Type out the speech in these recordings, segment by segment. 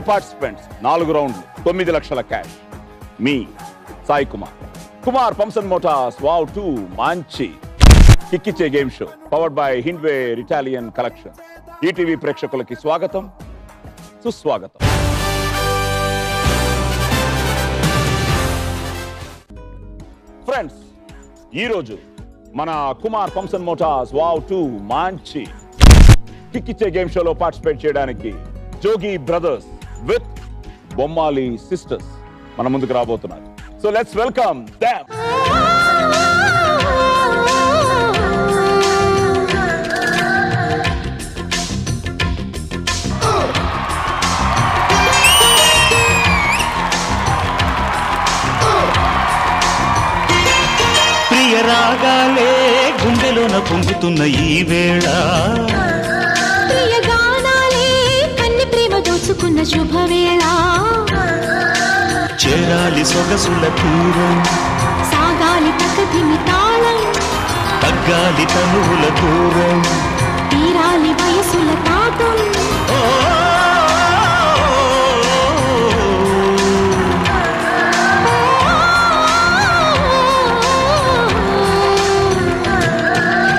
Participants 4 రౌండ్లు 9 లక్షల cash. మీ Sai Kumar pumps and motors wow 2 మంచి కిక్కిచ్చే game show powered by Hindware Italian collection. ETV ప్రేక్షకులకి స్వాగతం, సుస్వాగతం. ఫ్రెండ్స్, ఈరోజు మన కుమార్ పంప్సన్ మోటార్స్ వావ్ 2 మంచి కిక్కిచ్చే గేమ్ షోలో పార్టిసిపేట్ చేయడానికి Jogi brothers with Bommali sisters మన ముందుకు రాబోతున్నారు. So let's welcome them. ప్రియ రాగాలే గుండెలోన పొంగుతున్న ఈ వేళ, ప్రియ గానాలే కన్ని ప్రేమ దోచుకున్న శుభవేళ, చేరాలి సొగసుల తీరం, సాగాలి ప్రకృతిని తాళం, తగ్గాలి తనువుల దూరం, తీరాలి వయసుల తాతం.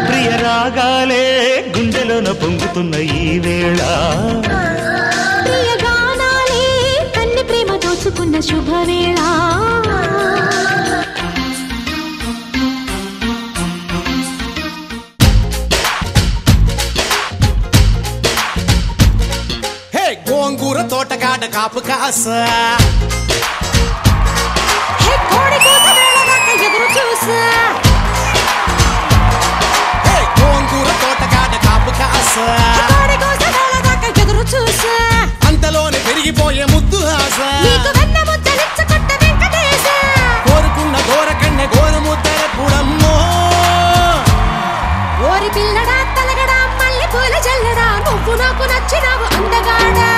ప్రియ రాగాలే గుండెలోన పొంగుతున్న ఈ వేళ, ప్రియ గానాలే కన్ని ప్రేమ దోచుకున్న శుభవేళ. గోంగూర తోటకాడ కాపు కాస, కోడి కూత వేళ దాకా ఎదురు చూసా, గోంగూర తోటకాడ కాపు కాస, కోడి కూత వేళ దాకా ఎదురు చూసా, అంతలోనే పెరిగిపోయే ముద్దు ఆశ, నీకు వెన్న ముద్దలిచ్చుకుంట వెంకటేశ, కోరుకున్న గోరకన్నె గోరు ముద్దర పుడమ్మో. ఓరి పిల్లడా తలగడా మల్లె పూల జల్లడా, నువ్వు నాకు నచ్చినావు అందగాడా.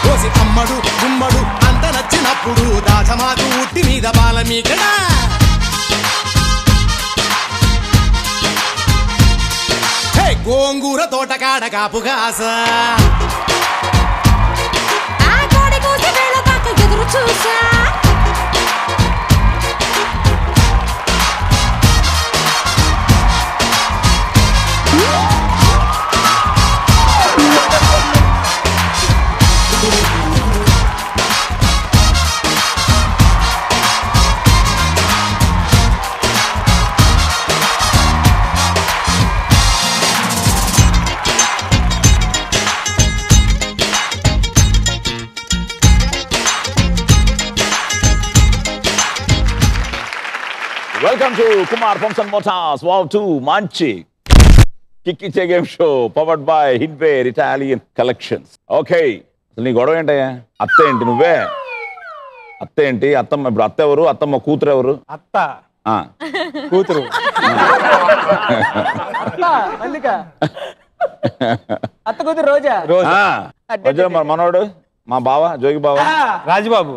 కోసి అమ్మడు గుమ్మడు అంత నచ్చినప్పుడు దాచమాకు ఉట్టి మీద బాల మీకడా. గోంగూర తోటకాడ కాపు కాస, ఆ కోడి కూత వేళ దాకా ఎదురు చూసా, welcome to Kumar pumps and motors wow 2 మంచి కిక్కిచ్చే game show powered by Hindware Italian collections. Okay, అసలు నీ గొడవ ఏంటయ్యా? అత్త ఏంటి? నువ్వే అత్త ఏంటి? అత్తమ్మ ఇప్పుడు అత్త ఎవరు? అత్తమ్మ కూతురు ఎవరు? అత్త కూతురు అత్త కూతురు రోజా. రోజా మరి మనోడు మా బావ జోగి బావ రాజుబాబు.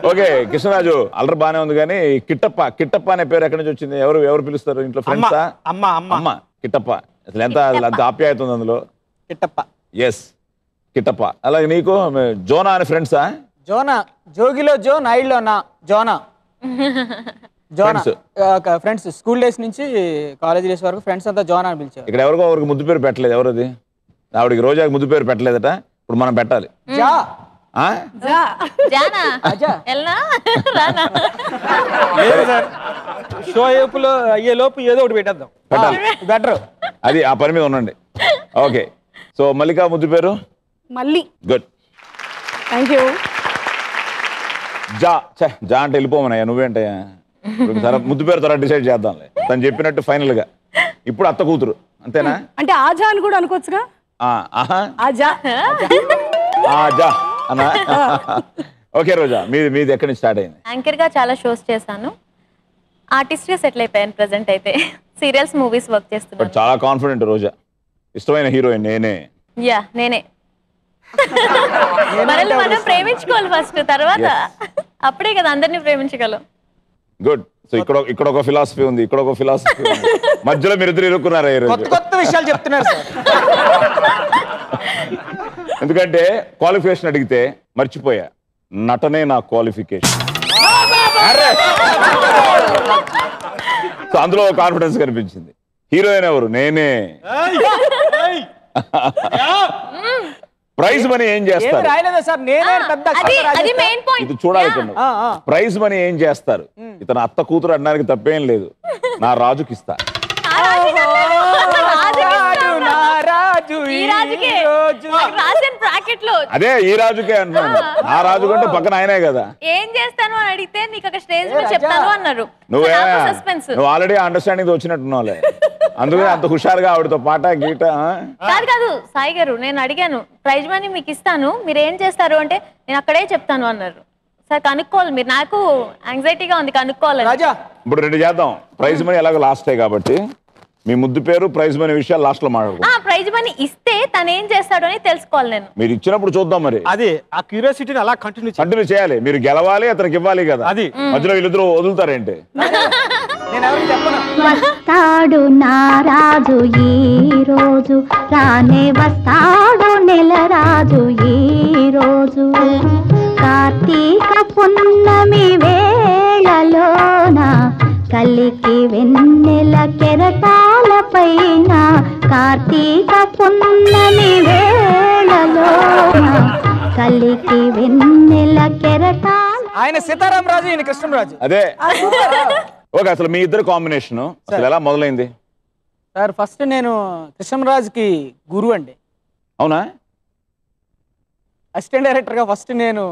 ఓకే, కృష్ణరాజు అల్లరి బానే ఉంది కానీ కిట్టప్ప అనే పేరు ఎక్కడి నుంచి వచ్చింది? ఎవరు పిలుస్తారు ఇంట్లో? ఫ్రెండ్సా? అమ్మ కిట్టప్ప. అసలు ఎంత ఆప్యాయత ఉంది అందులో. కిట్టప్ప. ఎస్, కిట్టప్ప. అలాగే నీకు జోనా అని ఫ్రెండ్సా? జోనా, జోగిలో జో, నాయుడులో నా. Zona Zona friends. School days నుంచి కాలేజ్ డేస్ వరకు ఫ్రెండ్స్ అంతా జోనా అని పిలిచారు. ఇక్కడ ఎవరికి ముద్దు పేరు పెట్టలేదు. ఎవరది? ఆవిడకి రోజాకి ముద్దు పేరు పెట్టలేదట, ఇప్పుడు మనం పెట్టాలి. షో అయ్యే లోపు ఏదో ఒకటి పెట్టేద్దాం. పెట్టాలి, బెటర్. అది ఆ పని మీద ఉండండి. ఓకే, సో మల్లిక ముద్దు పేరు మళ్ళీ. Good, thank you. జా అంటే వెళ్ళిపోమనయ్యా. నువ్వేంటయ్యా? ముద్దు పేరు త్వరగా డిసైడ్ చేద్దాంలే. తను చెప్పినట్టు ఫైనల్ గా. ఇప్పుడు అత్త కూతురు అంతేనా? అంటే ఆజా అని కూడా అనుకోవచ్చుగా. ఆజా ఆజా అన్నా. ఓకే రోజా, మీది ఎక్కడి నుంచి స్టార్ట్ అయింది? యాంకర్ గా చాలా షోస్ చేశాను. ఆర్టిస్ట్ గా సెటిల్ అయిపోయాను. ప్రెసెంట్ అయితే సీరియల్స్, మూవీస్ వర్క్ చేస్తున్నాను. చాలా కాన్ఫిడెంట్ రోజా. ఇష్టమైన హీరోయిన్ నేనే. యా, నేనే. మనల్ని మనం ప్రేమించుకోవాలి ఫస్ట్, తర్వాత అప్పుడే కదా అందరినీ ప్రేమించగలం. గుడ్. సో ఇక్కడ ఒక ఫిలాసఫీ ఉంది, ఇక్కడ ఒక ఫిలాసఫీ ఉంది. మధ్యలో మీరు ఇద్దరు ఇరుక్కున్నారా ఈ రోజు? కొత్త విషయాలు చెప్తున్నారు సార్. ఎందుకంటే క్వాలిఫికేషన్ అడిగితే మర్చిపోయా, నటనే నా క్వాలిఫికేషన్. సో అందులో కాన్ఫిడెన్స్ కనిపించింది. హీరోయిన్ ఎవరు? నేనే. ప్రైజ్ మనీ ఏం చేస్తారు? ఇది చూడాలి. ప్రైజ్ మనీ ఏం చేస్తారు? ఇతను అత్త కూతురు అనడానికి తప్పేం లేదు. నా రాజుకి ఇస్తా. అదే ఈ రాజుకే అంటున్నాను. ఆ రాజు కంటే పక్కన ఆయనే కదా. ఏం చేస్తాను అని అడిగితే నీకు ఒక స్టేజ్ మీద చెప్తాను అన్నారు. నువ్వు ఆల్రెడీ అండర్స్టాండింగ్ వచ్చినట్టున్నావులే, అందుకని అంత హుషారుగా ఆవిడతో పాట గీట. కాదు సాయి గారు, నేను అడిగాను ప్రైజ్ మనీ మీకు ఇస్తాను, మీరు ఏం చేస్తారు అంటే నేను అక్కడే చెప్తాను అన్నారు. సార్ కనుక్కోవాలి, మీరు నాకు యాంగ్జైటీగా ఉంది కనుక్కోవాలి. ఇప్పుడు రెండు చేద్దాం. ప్రైజ్ మనీ ఎలాగో లాస్టే కాబట్టి మీ ముద్దు పేరు ప్రైజ్ మనీ విషయాలు లాస్ట్ లో మాట్లాడుకుంటాం. ప్రైజ్ మనీ ఇస్తే తను ఏం చేస్తాడు అని తెలుసుకోవాలి. నేను మీరు ఇచ్చినప్పుడు చూద్దాం. మరి అది ఆ క్యూరియాసిటీని అలా కంటిన్యూ చేయాలి. మీరు గెలవాలి, అతనికి ఇవ్వాలి కదా. అది మధ్యలో వీళ్ళిద్దరు వదులుతారేంటి? వస్తాడు నా రాజు ఈ రోజు, రానే వస్తాడు నెల రాజు ఈ రోజు. కార్తీక పున్నమి వేళలోన కలికి వెన్నెల కెరటాల పైన, కార్తీక పున్నమి వేళలోన కలికి వెన్నెల కెరటాల. ఆయన సీతారాం రాజు, ఈయన కృష్ణరాజు. అదే ఓకే. అసలు మీ ఇద్దరు కాంబినేషన్ అసలు ఎలా మొదలైంది? సార్ ఫస్ట్ నేను కృష్ణరాజుకి గురువు అండి. అవునా? అసిస్టెంట్ డైరెక్టర్ గా ఫస్ట్ నేను.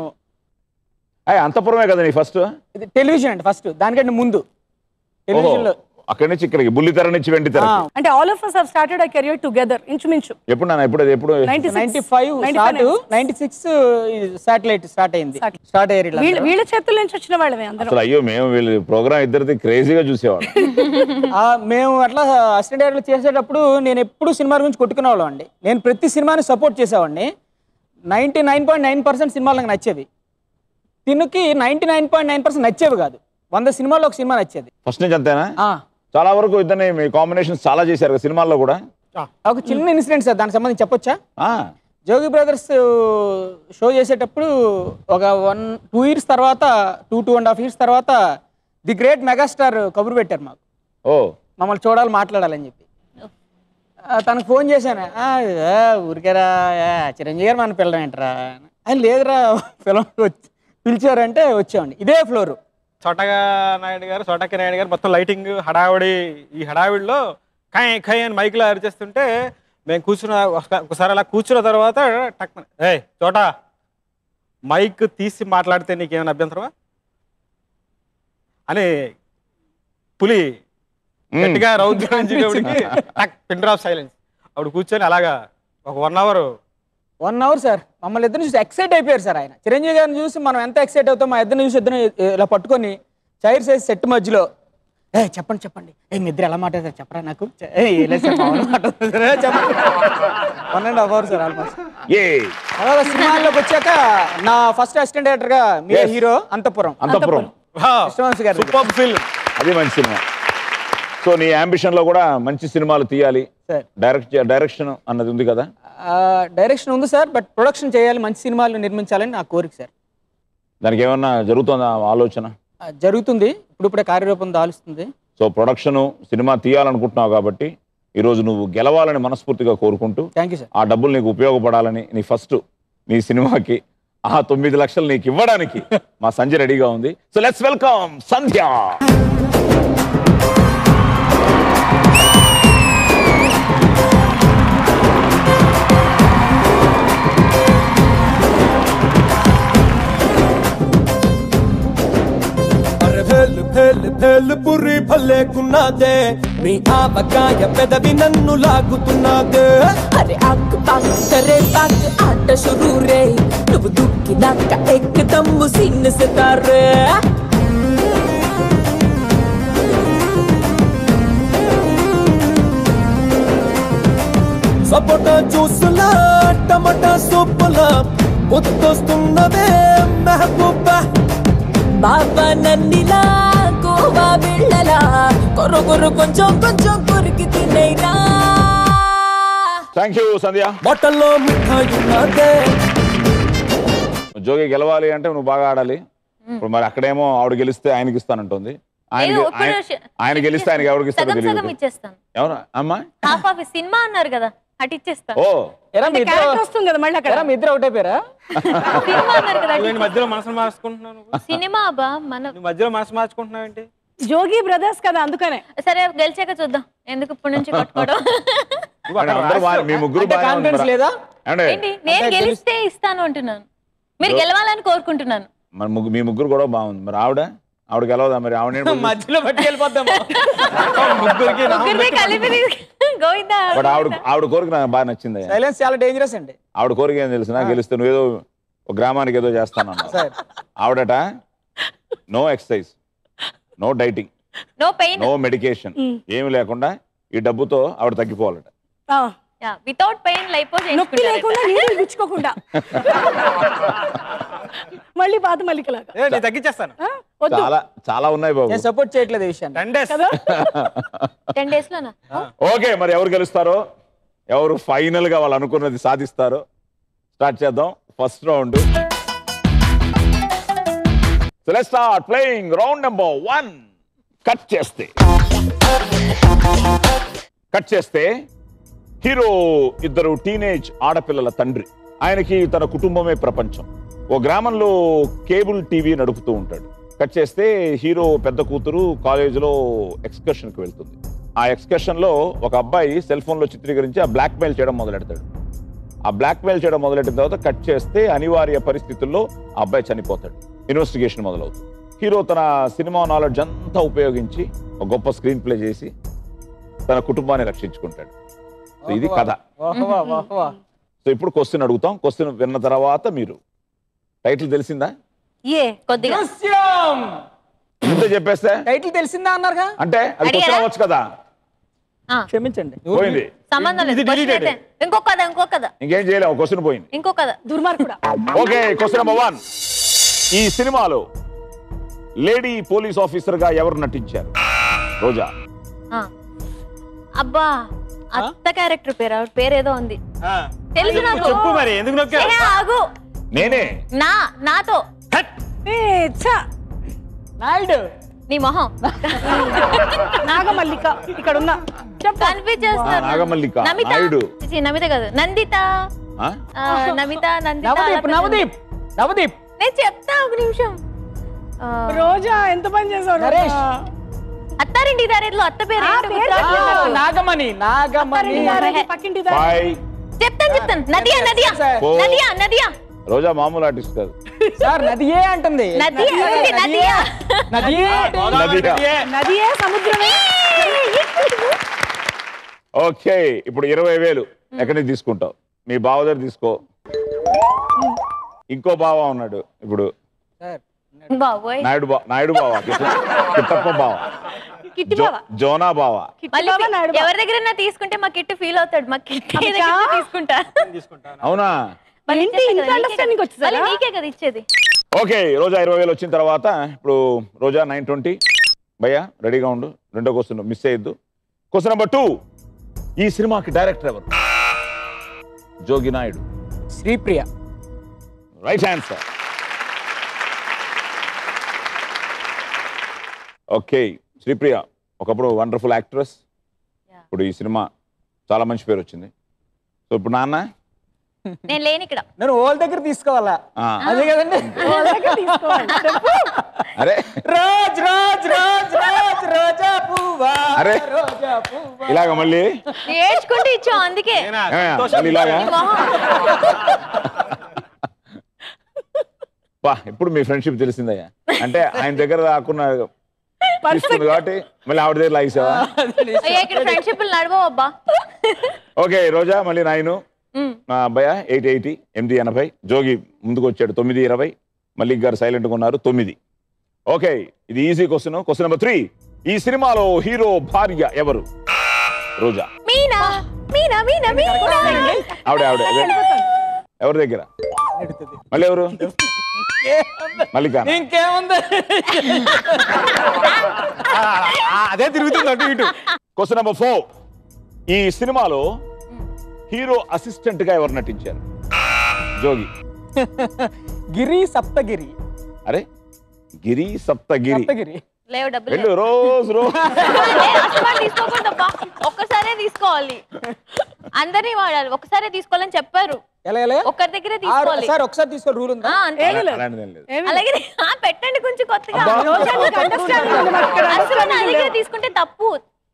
అంతపురమే కదా నీ ఫస్ట్? ఇది టెలివిజన్ అండి ఫస్ట్, దానికంటే ముందు టెలివిజన్ లో. అక్కడి నుంచి ఇక్కడికి, బుల్లితెర నుంచి వెండితెర. అంటే all of us have started our career together ఇంచుమించు. ఎప్పుడు నాన్న? ఎప్పుడు 95 96 సాటిలైట్ స్టార్ట్ అయింది. స్టార్ట్ అయ్యారు వీళ్ళ చేతుల నుంచి వచ్చిన వాళ్ళమే అందరం. అసలు అయ్యో మేము వీళ్ళు ప్రోగ్రామ్ ఇద్దరిది క్రేజీగా చూసేవాడు. మేము అట్లా అసిస్టెంట్ డైరెక్టర్ చేసేటప్పుడు నేను ఎప్పుడు సినిమా గురించి కొట్టుకునేవాళ్ళం అండి. నేను ప్రతి సినిమాని సపోర్ట్ చేసేవాడిని. 99.9% సినిమాలు నాకు నచ్చేవి. తినుకి 99.9% నచ్చేవి కాదు. 100 సినిమాల్లో ఒక సినిమా నచ్చేది. ఫస్ట్ నుంచి అంతేనా? చాలా వరకు ఇద్దరిని మీ కాంబినేషన్ చాలా చేశారు సినిమాల్లో కూడా. ఒక చిన్న ఇన్సిడెంట్ సార్, దానికి సంబంధించి చెప్పొచ్చా? జోగి బ్రదర్స్ షో చేసేటప్పుడు ఒక 2 years తర్వాత, 2.5 years తర్వాత ది గ్రేట్ మెగాస్టార్ కబురు పెట్టారు మాకు. మమ్మల్ని చూడాలి, మాట్లాడాలని చెప్పి. తనకు ఫోన్ చేశాను. ఊరికేరా చిరంజీవి గారు మన పిల్లలు ఏంటరా? ఆయన లేదురా పిల్లలు పిలిచారంటే వచ్చామండి. ఇదే ఫ్లోరు. చోటకి నాయుడు గారు మొత్తం లైటింగ్ హడావిడి. ఈ హడావిడిలో ఖై ఖై అని మైక్లో అరిచేస్తుంటే మేము ఒకసారి అలా కూర్చున్న తర్వాత టక్, చోట మైక్ తీసి మాట్లాడితే నీకేమైనా అభ్యంతరమా అని పులి గట్టిగా రౌద్రానికి పిన్ డ్రాప్ సైలెన్స్. అప్పుడు కూర్చొని అలాగా ఒక 1 hour సార్ మమ్మల్ని ఇద్దరిని చూసి ఎక్సైట్ అయిపోయారు సార్. ఆయన చిరంజీవి గారిని చూసి మనం ఎంత ఎక్సైట్ అవుతాం, మా ఇద్దరిని చూసి ఇద్దరు ఇలా పట్టుకొని చైర్ సైజ్ సెట్ మధ్యలో చెప్పండి మీ ఇద్దరు ఎలా మాట్లాడతారు చెప్పరా నాకు. 1.5 hours సార్ ఆల్మోస్ట్. అలాగా సినిమాల్లోకి వచ్చాక నా ఫస్ట్ అసిస్టెంట్ డైరెక్టర్ గా మీ హీరో అంతపురం అది మంచి సినిమా. సో నీ అంబిషన్ లో కూడా మంచి సినిమాలు తీయాలి, డైరెక్షన్ అన్నది ఉంది కదా? డైరెక్షన్ ఉంది సార్, బట్ ప్రొడక్షన్ చేయాలి, మంచి సినిమాలు నిర్మించాలని నా కోరిక సార్. దానికి ఏమన్నా జరుగుతుందా ఆలోచన? జరుగుతుంది, ఇప్పుడిప్పుడే కార్యరూపం దాలుస్తుంది. సో ప్రొడక్షన్ సినిమా తీయాలనుకుంటున్నావు కాబట్టి ఈరోజు నువ్వు గెలవాలని మనస్ఫూర్తిగా కోరుకుంటూ, ఆ డబ్బులు నీకు ఉపయోగపడాలని, నీ సినిమాకి ఆ 9 లక్షలు నీకు ఇవ్వడానికి మా సంజయ్ రెడీగా ఉంది. సో లెట్స్ వెల్కమ్ సంధ్య. పుర్రి భలేకున్నాదే, నీ ఆవకాయ పెదవి నన్ను లాగుతున్నాదే. అరే ఆకు పాకు కరే పాకు ఆట షురూ రే, నువ్వు దుక్కినాక ఎక్కదమ్ము సీన్ సితారే. సపోటా జ్యూసులా టమాటా సూపులా ముద్దొస్తున్నదే మెహబూబా. బాబా నన్నిలా కోవా బిళ్ళలా కొర్రు కొర్రు కొంచెం కొంచెం కొరికి తినేరా థ్యాంక్ యూ సంధ్య. బట్టల్లో మిఠాయి ఉన్నదే. జోగి గెలవాలి అంటే నువ్వు బాగా ఆడాలి. ఇప్పుడు మరి అక్కడేమో ఆవిడ గెలిస్తే ఆయనకి ఇస్తానంటుంది. ఆయన గెలిస్తే ఆయనకి ఎవరికి ఇస్తారో తెలియదు. ఇచ్చేస్తాను. ఎవరు అమ్మా? హాఫ్ ఆఫ్ సినిమా అన్నారు కదా, అటు ఇచ్చేస్తాను. ఓ వస్తుంది కదా మళ్ళీ అక్కడ. మీ ఇద్దరు ఒకటే పేరా? సినిమా అన్నారు కదా, మధ్యలో మనసు మార్చుకుంటున్నాను. సినిమా బా మన మధ్యలో మనసు మార్చుకుంటున్నావు ఏంటి? జోగి బ్రదర్స్ కదా అందుకనే. సరే గెలిచాక చూద్దాం, ఎందుకు ఇప్పటి నుంచి కొట్టుకోవడం. మీ ముగ్గురు కాన్ఫిడెన్స్ లేదా? ఏంటి నేను గెలిస్తే ఇస్తాను అంటున్నాను, మీరు గెలవాలని కోరుకుంటున్నాను. మరి మీ ముగ్గురు కూడా బాగుంది. మరి ఆవిడ గెలవదా? మరి ఆవిడ మధ్యలో పట్టుకెళ్ళిపోద్దాం. బట్ ఆవిడ కోరిక నాకు బాగా నచ్చింది. సైలెన్స్ చాలా డేంజరస్ అండి. ఆవిడ కోరిక ఏం తెలిసిన, గెలిస్తే నువ్వు ఏదో ఒక గ్రామానికి ఏదో చేస్తానన్నా. ఆవిడట no exercise, no dieting, no pain, no medication, ఏమి లేకుండా ఈ డబ్బుతో ఆవిడ తగ్గిపోవాలట. వితౌట్ పెయిన్ నొప్పి లేకుండా నీళ్ళు గుచ్చుకోకుండా మళ్ళీ పాత మల్లికలాగా తగ్గించేస్తాను. చాలా చాలా ఉన్నాయి బాబు. నేను సపోర్ట్ చేయట్లేదు ఈ విషయాన్ని. 10 days లోనా? ఓకే, మరి ఎవరు గెలుస్తారో, ఎవరు ఫైనల్ గా వాళ్ళు అనుకున్నది సాధిస్తారో స్టార్ట్ చేద్దాం. First round. So let's start playing round number 1. Cut చేస్తే హీరో ఇద్దరు టీనేజ్ ఆడపిల్లల తండ్రి. ఆయనకి తన కుటుంబమే ప్రపంచం. ఓ గ్రామంలో కేబుల్ టీవీ నడుపుతూ ఉంటాడు. కట్ చేస్తే హీరో పెద్ద కూతురు కాలేజీలో ఎక్స్కర్షన్కి వెళ్తుంది. ఆ ఎక్స్కర్షన్లో ఒక అబ్బాయి సెల్ ఫోన్లో చిత్రీకరించి ఆ బ్లాక్మెయిల్ చేయడం మొదలెడతాడు. ఆ బ్లాక్మెయిల్ చేయడం మొదలెట్టిన తర్వాత కట్ చేస్తే అనివార్య పరిస్థితుల్లో ఆ అబ్బాయి చనిపోతాడు. ఇన్వెస్టిగేషన్ మొదలవుతుంది. హీరో తన సినిమా నాలెడ్జ్ అంతా ఉపయోగించి ఒక గొప్ప స్క్రీన్ ప్లే చేసి తన కుటుంబాన్ని రక్షించుకుంటాడు. ఇది కథ. సో ఇప్పుడు క్వశ్చన్ అడుగుతాం. క్వశ్చన్ విన్న తర్వాత మీరు టైటిల్ తెలిసిందా? ముందే చెప్పేస్తే టైటిల్ తెలిసిందా అన్నారుగా, అంటే అది క్వశ్చన్ అవ్వచ్చు కదా. క్షమించండి, పోయింది. ఇంకేం చేయలేము, క్వశ్చన్ పోయింది. దుర్మార్గుడా. Okay, question number 1. ఈ సినిమాలో లేడీ పోలీస్ ఆఫీసర్ గా ఎవరు నటించారు? రోజా. అబ్బా, అత్త క్యారెక్టర్ పేరేదో ఉంది, తెలుసు నాకు. చెప్పు మరి, ఎందుకు ఆగు. నేనే నాతో నాయుడు నీ మొహం. నాగమల్లిక ఇక్కడ ఉన్నా కన్ఫ్యూజ్ చేస్తారు. నాగమల్లిక, నమిత కాదు, నందిత. నమిత, నవదీప్. నేను చెప్తా, ఒక నిమిషం. రోజా ఎంత పని చేసావు? నరేష్. అత్తారింటి దారిలో అత్త పేరు నాగమణి. పక్కింటి చెప్తాను. నదియా. రోజా మామూలు ఆర్టిస్ట్ కాదు సార్. నదియే అంటుంది. నదియే సముద్రమే. ఓకే, ఇప్పుడు 20,000 ఎక్కడి నుంచి తీసుకుంటావు? మీ బావ దగ్గర తీసుకో. ఇంకో బావ ఉన్నాడు ఇప్పుడు, నాయుడు బావ, కిట్టప్ప బావ, జోనా బావ. ఎవరి దగ్గర తీసుకుంటే మా కిట్టు ఫీల్ అవుతాడు. మా కిట్టు తీసుకుంటా. అవునా? నీకే కదా ఇచ్చేది. ఓకే, రోజా 20,000 వచ్చిన తర్వాత ఇప్పుడు రోజా 920. భయ్యా రెడీగా ఉండు. రెండో క్వశ్చన్ మిస్ అయ్యద్దు. Question number 2. ఈ సినిమాకి డైరెక్టర్ ఎవరు? Jogi Naidu. Sripriya. Right answer. Okay, Sripriya ఒకప్పుడు వండర్ఫుల్ యాక్ట్రెస్. ఇప్పుడు ఈ సినిమా చాలా మంచి పేరు వచ్చింది. సో ఇప్పుడు నాన్న నేను లేని ఇక్కడ, నేను వాళ్ళ దగ్గర తీసుకోవాలా? అదే కదండి. అరే రాజ్ రాజ్ రాజ్ రాజ్ రోజా పువ్వా. అరే ఇలాగ మళ్ళీ నేర్చుకుంటూ ఇచ్చావు, అందుకే ఇలాగా. ఇప్పుడు మీ ఫ్రెండ్షిప్ తెలిసిందయ్యా. అంటే ఆయన దగ్గర రాకుండా తీసుకుంది కాబట్టి మళ్ళీ ఆవిడ దగ్గర లాగేసావా? ఫ్రెండ్షిప్ నడవవు అబ్బా. ఓకే, రోజా మళ్ళీ 9. అబ్బాయ 880, 880. జోగి ముందుకు వచ్చాడు 920. మల్లిక్ గారు సైలెంట్ గా ఉన్నారు 9. ఓకే, ఇది ఈజీ క్వశ్చన్. Question number 3. ఈ సినిమాలో హీరో భార్య ఎవరు? రోజా. మీనా. ఆవిడ ఎవరి దగ్గర? మళ్ళీ ఎవరు? మల్లిక. ఇంకేముంది? అదే తిరుగుతుంది అటు ఇటు. Question number 4. ఈ సినిమాలో హీరో అసిస్టెంట్ గా ఎవరు నటించారు? జోగి. గిరి సప్తగిరి. అరే గిరి సప్తగిరి. సప్తగిరి. లేవు డబ్బులు వెళ్ళు రోజు తీసుకోకూడదబ్బా, ఒక్కసారే తీసుకోవాలి. అందరినీ వాడాలి, ఒక్కసారే తీసుకోవాలని చెప్పారు. ఒక్కరి దగ్గరే తీసుకోవాలి. సార్ ఒకసారి తీసుకో రూల్ ఉందా? అలాగే పెట్టండి కొంచెం కొత్తగా. అసలు నా దగ్గర తీసుకుంటే తప్పు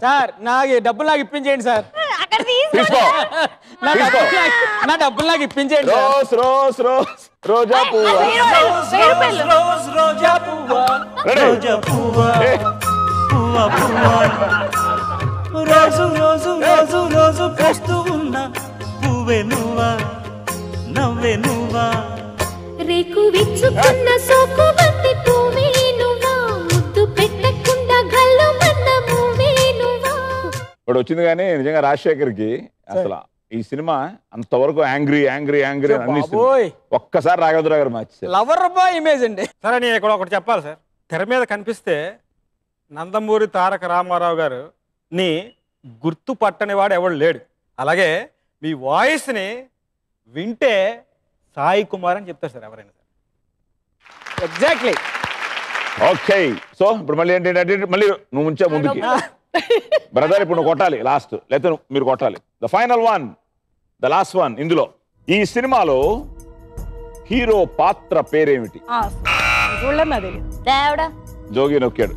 సార్. నాకు డబ్బులు నాకు ఇప్పించేయండి సార్. అక్కడ తీసుకో. నా డబ్బులు నాకు ఇప్పించేయండి. రోజ్ రోజ్ రోజ్ రోజా పువ్వా, రోజ్ రోజా పువ్వా, రోజా పువ్వా, పువ్వా పువ్వా, రోజు రోజు రోజు రోజు పూస్తూ ఉన్న పువ్వే నువ్వా, నవ్వే నువ్వా, రేకు విచ్చుకున్న సోకు బంతి పువ్వే నువ్వా, ముద్దు పెట్టకుండా గల్లు మన్న పువ్వే నువ్వా. ఇప్పుడు వచ్చింది కానీ నిజంగా రాజశేఖర్కి అసలు ఈ సినిమా అంతవరకు యాంగ్రీ యాంగ్రీ యాంగ్రీ అన్ని ఒక్కసారి రాఘవేంద్ర గారు మార్చారు. లవర్ బాయ్ ఇమేజ్ అండి. సరే నేను ఇక్కడ ఒకటి చెప్పాలి సార్. తెర మీద కనిపిస్తే నందమూరి తారక రామారావు గారు ని గుర్తుపట్టని వాడు ఎవడు లేడు. అలాగే మీ వాయిస్ని వింటే సాయి కుమార్ అని చెప్తారు సార్ ఎవరైనా సార్. ఎగ్జాక్ట్లీ. ఓకే, సో ఇప్పుడు మళ్ళీ ఏంటంటే మళ్ళీ నువ్వు ఉంచే ముందుకి బ్రదర్. ఇప్పుడు నువ్వు కొట్టాలి లాస్ట్, లేకపోతే మీరు కొట్టాలి. The final one, the last one. ఇందులో ఈ సినిమాలో హీరో పాత్ర పేరేమిటి? జోగి నొక్కాడు.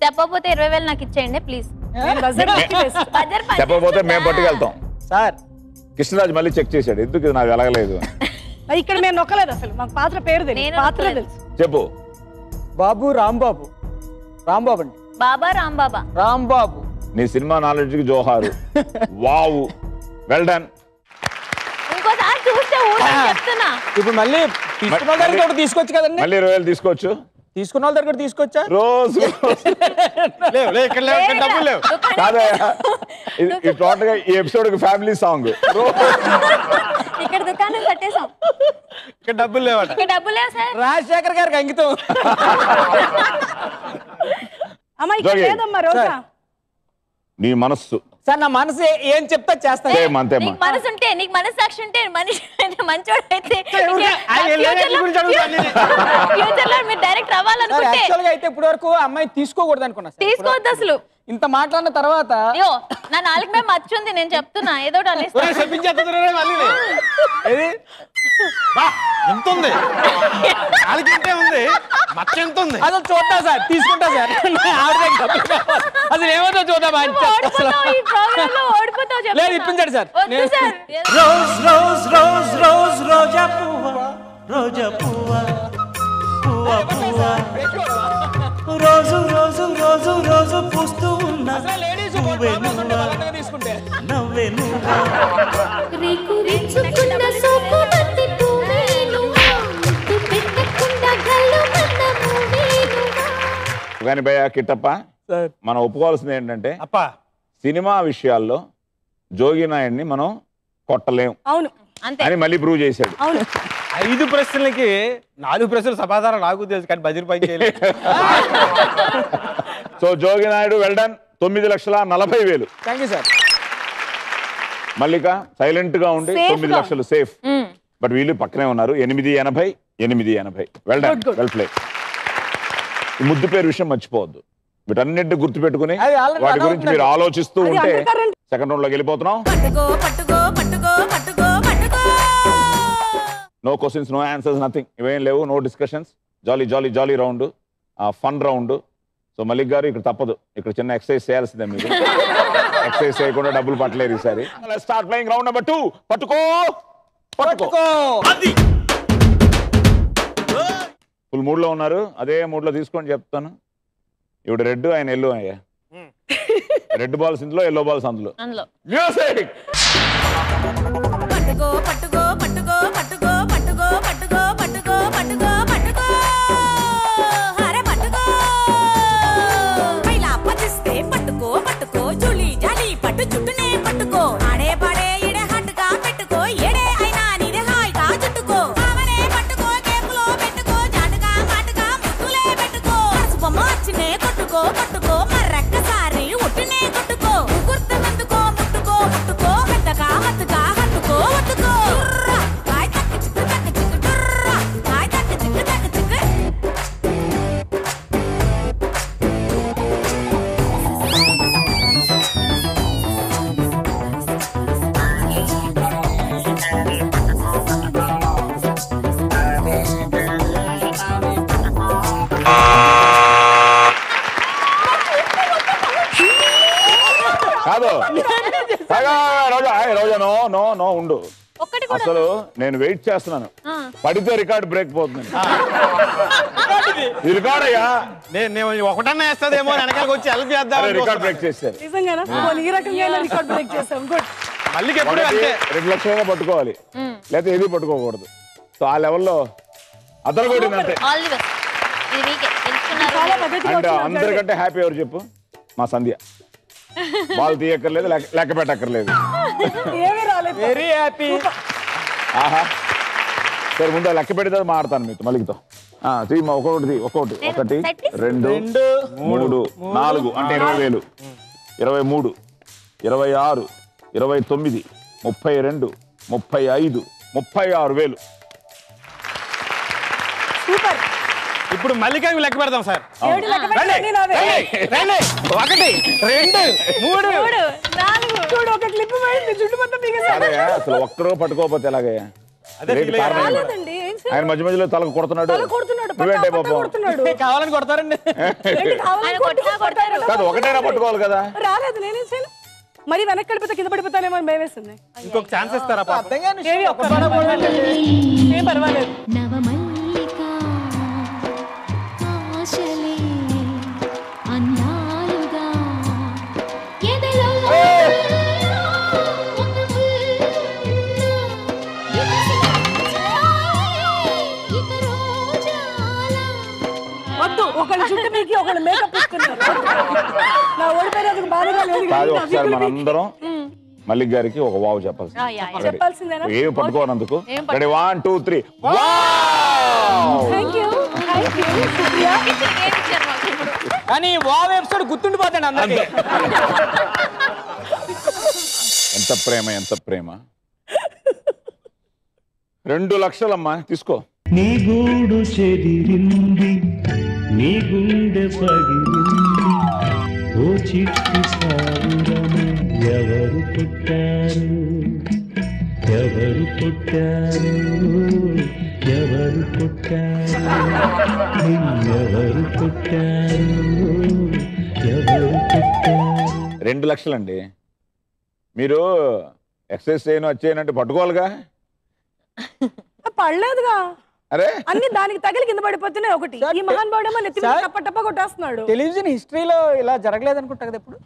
చెప్పకపోతే 20,000 నాకు ఇచ్చేయండి ప్లీజ్. చెప్పకపోతే మేము పట్టుకెళ్తాం సార్. కృష్ణరాజు మళ్ళీ చెక్ చేశాడు, ఎందుకు ఇది నాకు వెలగలేదు. ఇక్కడ మేము నొక్కలేదు అసలు, మాకు పాత్ర పేరు తెలియదు, పాత్ర తెలుసు. చెప్పు. బాబు రాంబాబు. రాంబాబు అండి. బాబా రాంబాబా. రాంబాబు. నీ సినిమా నాలెడ్జ్ కి జోహారు. Wow, well done. ఇంకోసారి చూస్తే చెప్తున్నా. ఇప్పుడు మళ్ళీ తీసుకున్న వాళ్ళ దగ్గర తీసుకొచ్చు కదండి. మళ్ళీ 20,000 తీసుకోవచ్చు. తీసుకున్న వాళ్ళ దగ్గర తీసుకొచ్చా రోజు కాదా? ఈ టోటల్ గా ఈ ఎపిసోడ్ ఫ్యామిలీ సాంగ్. ఇక్కడ దుకాణం కట్టేసాం. ఇక్కడ డబ్బులు లేవట. ఇక్కడ డబ్బులు లేవు సార్. రాజశేఖర్ గారికి అంకితం. అమ్మా ఇక్కడ లేదమ్మా రోజా. నీ మనస్సు సార్. నా మనసు ఏం చెప్తా చేస్తాను. నీకు మనసు ఉంటే, నీకు మనస్సాక్షి ఉంటే, మనిషి మంచోడు అయితే ఫ్యూచర్ లో మీరు డైరెక్ట్ అవ్వాలనుకుంటే అయితే ఇప్పటి వరకు అమ్మాయి తీసుకోకూడదు అనుకున్నా. తీసుకోవద్దు అసలు. ఇంత మాట్లాడిన తర్వాత అయ్యో నా నాలుగు మీద మచ్చుంది, నేను చెప్తున్నా ఏదో ఎంతుంది మచ్చ ఎంత ఉంది అసలు చూద్దా సార్. తీసుకుంటా సార్. అసలు ఏమవుతుందో చూద్దాం. లేదు ఇప్పించండి sir. Rose rose rose rose రోజా పువ్వా, రోజా పువ్వా, పువ్వా పువ్వా, రోజు రోజు రోజు రోజు పూస్తూ ఉన్న పువ్వే నువ్వా, నవ్వే నువ్వా, రేకు విచ్చుకున్న సోకు బంతి పువ్వే నువ్వా, ముద్దు పెట్టకుండా గల్లు మన్న పువ్వే నువ్వా. కానీ భయ్యా కిట్టప్ప, మనం ఒప్పుకోవాల్సింది ఏంటంటే సినిమా విషయాల్లో జోగి నాయుడిని మనం కొట్టలేం అని మళ్ళీ ప్రూవ్ చేశాడు. 5 ప్రశ్నలకి 4 ప్రశ్నలు సమాధానం నాకు తెలుసు, కానీ బజిర్ పై so Jogi Naidu well done. 9,40,000. Thank you sir. Mallika silent గా ఉండి 9 లక్షలు సేఫ్. బట్ వీళ్ళు పక్కనే ఉన్నారు. 880, 880. Well done, well play. ఈ ముద్దు పేరు విషయం మర్చిపోవద్దు. వీటన్నింటి గుర్తు పెట్టుకుని వాటి గురించి మీరు ఆలోచిస్తూ ఉంటే సెకండ్ రౌండ్ లోకి వెళ్ళిపోతున్నాం. No questions, no answers, nothing. ఇవేం లేవు. No discussions. Jolly jolly jolly round, fun round. So Malik garu ఇక్కడ తప్పదు, ఇక్కడ చిన్న ఎక్సర్సైజ్ చేయాల్సిందే మీరు. ఎక్సర్సైజ్ చేయకుండా డబ్బులు పట్టలేరు ఈసారి. Start playing round number 2. పట్టుకో పట్టుకో. ఫుల్ మూడ్ లో ఉన్నారు, అదే మూడ్ లో తీసుకోండి చెప్తాను. ఇప్పుడు రెడ్, ఆయన ఎల్లో అయ్యా. రెడ్ బాల్స్ ఇందులో, ఎల్లో బాల్స్ అందులో. మ్యూజిక్. పట్టుకో పట్టుకో పట్టుకో పట్టుకో పట్టుకో పట్టుకో పట్టుకో పట్టుకో పట్టుకో హరే పట్టుకో పైలా పదిస్తే పట్టుకో పట్టుకో జూలీ జాలి పట్టు చుట్టూనే పట్టుకో ఆడే పాడే ఇడే హట్టుగా పెట్టుకో ఏడే అయినా నీ కాదు రోజా రోజా నో నో నో ఉండు. అసలు నేను వెయిట్ చేస్తున్నాను, పడితే రికార్డ్ బ్రేక్ పోతుంది. రికార్డ్ అయ్యా, నేను ఒకటన్నా వేస్తుందేమో వెనకాలకు వచ్చి హెల్ప్ చేద్దాం. రికార్డ్ బ్రేక్ చేశారు. మళ్ళీ ఎప్పుడు అంతే 2 లక్షలైనా పట్టుకోవాలి, లేకపోతే ఏది పట్టుకోకూడదు. సో ఆ లెవెల్లో అద్దరు కొట్టింది అంతే. అండ్ అందరికంటే హ్యాపీ ఎవరు చెప్పు? మా సంధ్య. బాల్ తీయక్కర్లేదు, లెక్క పెట్టక్కర్లేదు. Very happy. ఆహా సరే, ముందు లెక్క పెడితే మాడతాను మీతో మళ్ళీతో. ఒక్కొక్కటి 1 2 3 4 అంటే 20,000, 23, 26, 29, 32, 35, 36,000. సూపర్. ఇప్పుడు మల్లికకి లెక్క పెడదాం సార్. 7 లెక్క పెట్టండి. 1 2 3 4 చూడు, ఒక క్లిప్ పడింది జుట్టు మొత్తం బిగేసాడు. అసలు ఒక్కరో పట్టుకోకపోతే ఎలాగయ్యా? ఆయన మధ్య మధ్యలో తలకు కొడుతున్నాడు. నువ్వేంటే పాపం కావాలని కొడతారండి. కాదు, ఒకటైనా పట్టుకోవాలి కదా. రాలేదు, నేనేం చేయను. మరి వెనక్కి వెళ్ళిపోతే కింద పడిపోతానేమో అని భయం వేస్తుంది. ఇంకొక ఛాన్స్ ఇస్తారా? ఏం పర్వాలేదు. వద్దు, ఒకళ్ళు చుట్టూ మీకు ఒకళ్ళు మేకప్ ఇస్తున్నారు. నా ఓడిపోయినందుకు బాధగా లేదు. కాదు, ఒకసారి మనందరం మల్లిక్ గారికి ఒక వావ్ చెప్పాల్సిందేనా? ఏమి పట్టుకోనందుకు. రెడీ 1 2 3. కానీ వావ్ ఎపిసోడ్ గుర్తుండిపోతాడు అందరికీ. ఎంత ప్రేమ, ఎంత ప్రేమ. 2 లక్షలమ్మా, తీసుకో. నీ గూడు చెదిరింది, నీ గుండె పగిలింది, ఓ చిట్టి సాగురము ఎవరు పుట్టారు, ఎవరు పుట్టారు, ఎవరు పుట్టారు, ఎవరు పుట్టారు, ఎవరు పుట్టారు. 2 లక్షలండి. మీరు ఎక్సర్సైజ్ చేయను వచ్చేయనంటే పట్టుకోవాలిగా. పడలేదుగా. అరే అన్ని దానికి తగిలి కింద పడిపోతున్నాయి. ఒకటి ఈ మహానుభావుడేమో నెత్తి మీద టప్ప టప్ప కొట్టేస్తున్నాడు. టెలివిజన్ హిస్టరీలో ఇలా జరగలేదు అనుకుంటా కదా. ఎప్పుడూ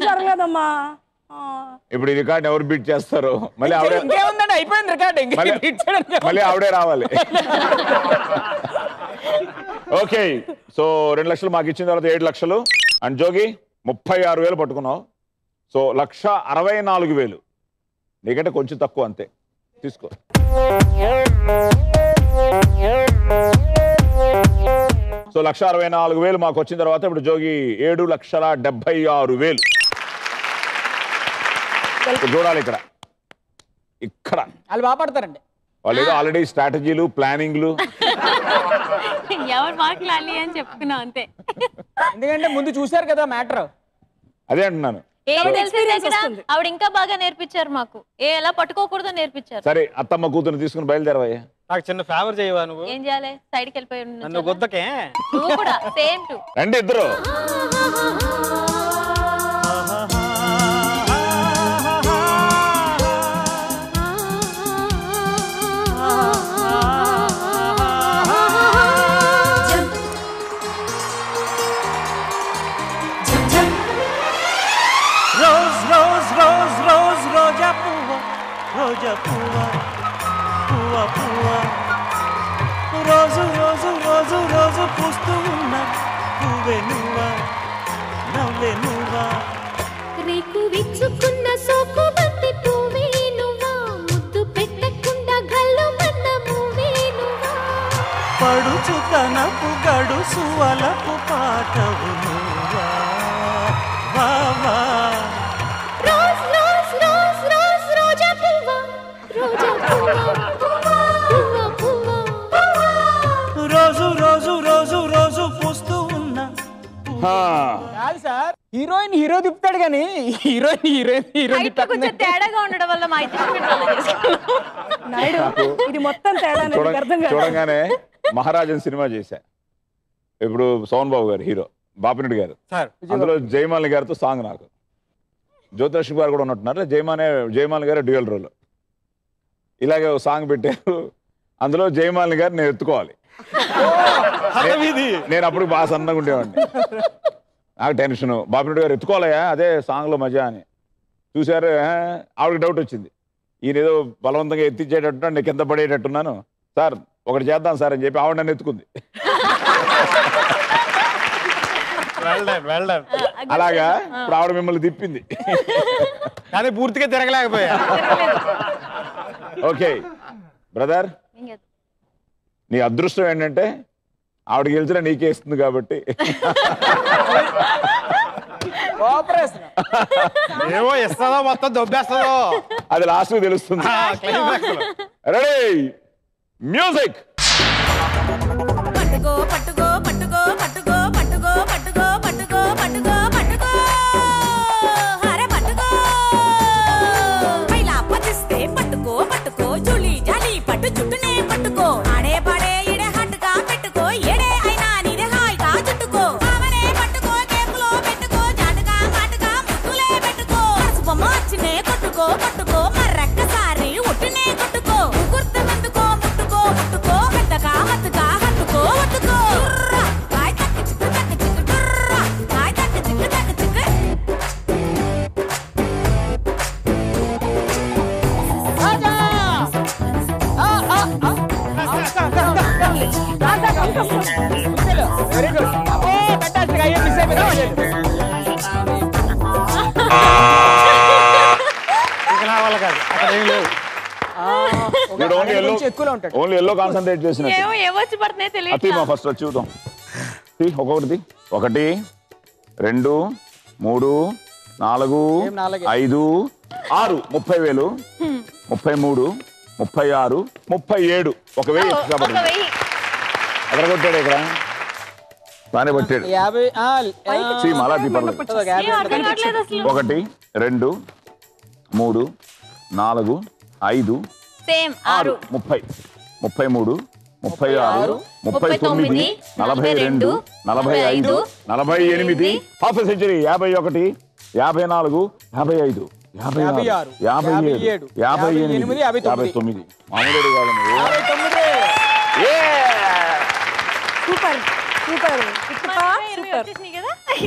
జరగలేదమ్మా. ఇప్పుడు ఈ రికార్డ్ ఎవరు బీట్ చేస్తారు? మళ్ళీ ఆవిడే. ఇంకేముందండి, అయిపోయింది రికార్డ్. మళ్ళీ ఆవిడే రావాలి. ఓకే, సో 2 లక్షలు మాకు ఇచ్చిన తర్వాత 7 లక్షలు. అండ్ జోగి 36,000 పట్టుకున్నావు. సో 1,64,000. నీకంటే కొంచెం తక్కువ అంతే, తీసుకో. సో 1,64,000 మాకు వచ్చిన తర్వాత ఇప్పుడు జోగి 7,76,000 చూడాలి. ఇక్కడ ఇక్కడ వాళ్ళు బాగా పడతారండి. వాళ్ళు ఏదో ఆల్రెడీ స్ట్రాటజీలు, ప్లానింగ్లు. ఎవరు మాట్లాడాలి అని చెప్పుకున్నాం అంతే. ఎందుకంటే ముందు చూసారు కదా మ్యాటర్. అదే అంటున్నాను. ఆవిడ ఇంకా బాగా నేర్పించారు మాకు, ఎలా పట్టుకోకూడదో నేర్పించారు. సరే, అత్తమ్మ కూతురు తీసుకుని బయలుదేరవయ్యా. నాకు చిన్న ఫేవర్ చేయవా నువ్వు? ఏం చేయాలి? సైడ్కి వెళ్ళిపోయి నన్ను గుద్దకే. నువ్వు కూడా సేమ్ టు రండి ఇద్దరు. రోజ్ రోజ్ రోజ్ రోజ్ రోజా పువ్వ, రోజా పువ్వ, పువ్వ పువ్వ, రోజు రోజు రోజు రోజు పూస్తూ ఉన్న పువ్వే నువ్వా, నవ్వే నువ్వా. రేకు విచ్చుకున్న సోకు బంతి పువ్వే నువ్వా, ముద్దు పెట్టకుండా గల్లు మన్న పువ్వే నువ్వా, పడుచు తనపు గడుసు వలపు పాటవు నువ్వా, వావా. రోజ్ రోజ్ రోజ్ రోజ్ రోజా పువ్వ, రోజా పువ్వ, పువ్వ పువ్వ, రోజు రోజు రోజు రోజు పూస్తూ ఉన్న. కాదు సార్, హీరోయిన్ హీరో తిప్పుతాడు కానీ హీరోయిన్ కొంచెం తేడాగా ఉండడం వల్ల మా ఇది మొత్తం తేడా. చూడంగానే మహారాజన్ సినిమా చేశా. ఇప్పుడు సోహన్ బాబు గారు హీరో, బాపిరెడ్డి గారు. అందులో జయమాలిని గారితో సాంగ్ నాకు జ్యోతిలక్ష్మి గారు కూడా ఉన్నట్టున్నారు. జయమాలిని గారు డ్యూయల్ రోల్. ఇలాగే ఒక సాంగ్ పెట్టారు, అందులో జయమాలిని గారు నేను ఎత్తుకోవాలి. నేను అప్పుడు బాగా సన్నగా ఉండేవాడిని. నాకు టెన్షన్, బాపిరెడ్డి గారు ఎత్తుకోవాలయా అదే సాంగ్లో మజా అని. చూసారు, ఆవిడకి డౌట్ వచ్చింది, ఈయన ఏదో బలవంతంగా ఎత్తిచ్చేటట్టు నేను కింద పడేటట్టున్నాను, సార్ ఒకటి చేద్దాం సార్ అని చెప్పి ఆవిడ నన్ను ఎత్తుకుంది. అలాగా ఇప్పుడు ఆవిడ మిమ్మల్ని తిప్పింది, కానీ పూర్తిగా తిరగలేకపోయా. ఓకే బ్రదర్, నీ అదృష్టం ఏంటంటే ఆవిడకి గెలిచినా నీకే ఇస్తుంది కాబట్టి ఏమో ఇస్తుందో మొత్తం దొబ్బేస్తుందో అది లాస్ట్ తెలుస్తుంది. Ready, music. పట్టుకో పట్టుకో పట్టుకో పట్టుకో పట్టుకో పట్టుకో పట్టుకో పట్టుకో పట్టుకో హరే పట్టుకో పైలా పతిస్తే పట్టుకో పట్టుకో జులి జాలి పట్టు జుట్టునే పట్టుకో ఆడే పాడే ఇడే హట్టుగా పెట్టుకో ఏడే అయినా నీదే హాయిగా చుట్టుకో ఆవనే పట్టుకో కేకులో పెట్టుకో జాటుగా మాటుగా ముద్దులే పెట్టుకో మార్చినే కొట్టుకో కొట్టుకో మర్రక్కసారి ఉట్టునే కొట్టుకో గుర్తు ముందుకో ముట్టుకో ముట్టుకో పెద్దగా మత్తుగా హత్తుకో వత్తుకో కాయ తక్కి చిక్కు తక్కి చిక్కు కాయ తక్కి చిక్కు తక్కి చిక్కు వెరీ గుడ్. అయ్యో మిస్ అయిపోయింది. ఓన్లీ ఎల్లో కాన్సన్ట్రేట్ చేసిన ఫస్ట్ వచ్చి చూద్దాం. ఒక్కొక్కటి 1 2 3 4 5 6 30,000 33 36 37 1000 ఎక్స్ట్రా పడుతుంది. ఎక్కడ కొట్టాడు? ఇక్కడ బాగానే కొట్టాడు. 50 అలా దీపాలు 1 2 3 4 5 6 30 33 36 39 42 45 48 హాఫ్ సెంచరీ 51 54 55 56 57 58 59 మామూలు కాదు. సూపర్ సూపర్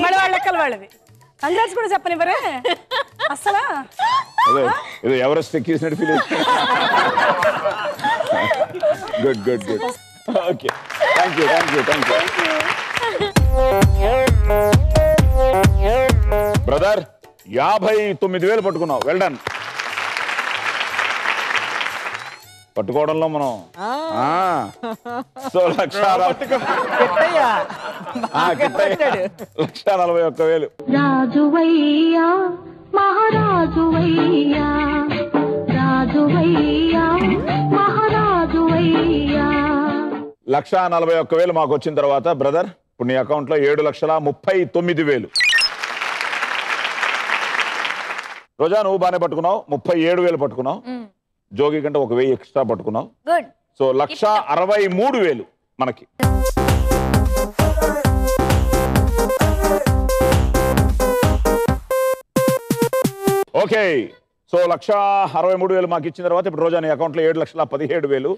మరి వాళ్ళ లెక్కలు వాళ్ళవి. అందాజు కూడా చెప్పనివ్వరే అసలు. ఇది ఎవరెస్ట్ ఎక్కేసినట్టు ఫీల్ అవుతుంది. Good good good. Okay, thank you thank you thank you brother. 59,000 పట్టుకున్నావు. Well done. పట్టుకోవడంలో మనం సో 1,41,000. రాజువయ్యా మహారాజువయ్యా రాజువయ్యా మహారాజువయ్యా. 1,41,000 మాకు వచ్చిన తర్వాత బ్రదర్ ఇప్పుడు నీ అకౌంట్ లో 7,39,000. రోజా నువ్వు బాగానే పట్టుకున్నావు, 37,000 పట్టుకున్నావు. జోగి కంటే 1,000 ఎక్స్ట్రా పట్టుకున్నావు. సో 1,63,000 మనకి. ఓకే, సో 1,63,000 మాకు ఇచ్చిన తర్వాత ఇప్పుడు రోజా నీ అకౌంట్ లో 7,17,000.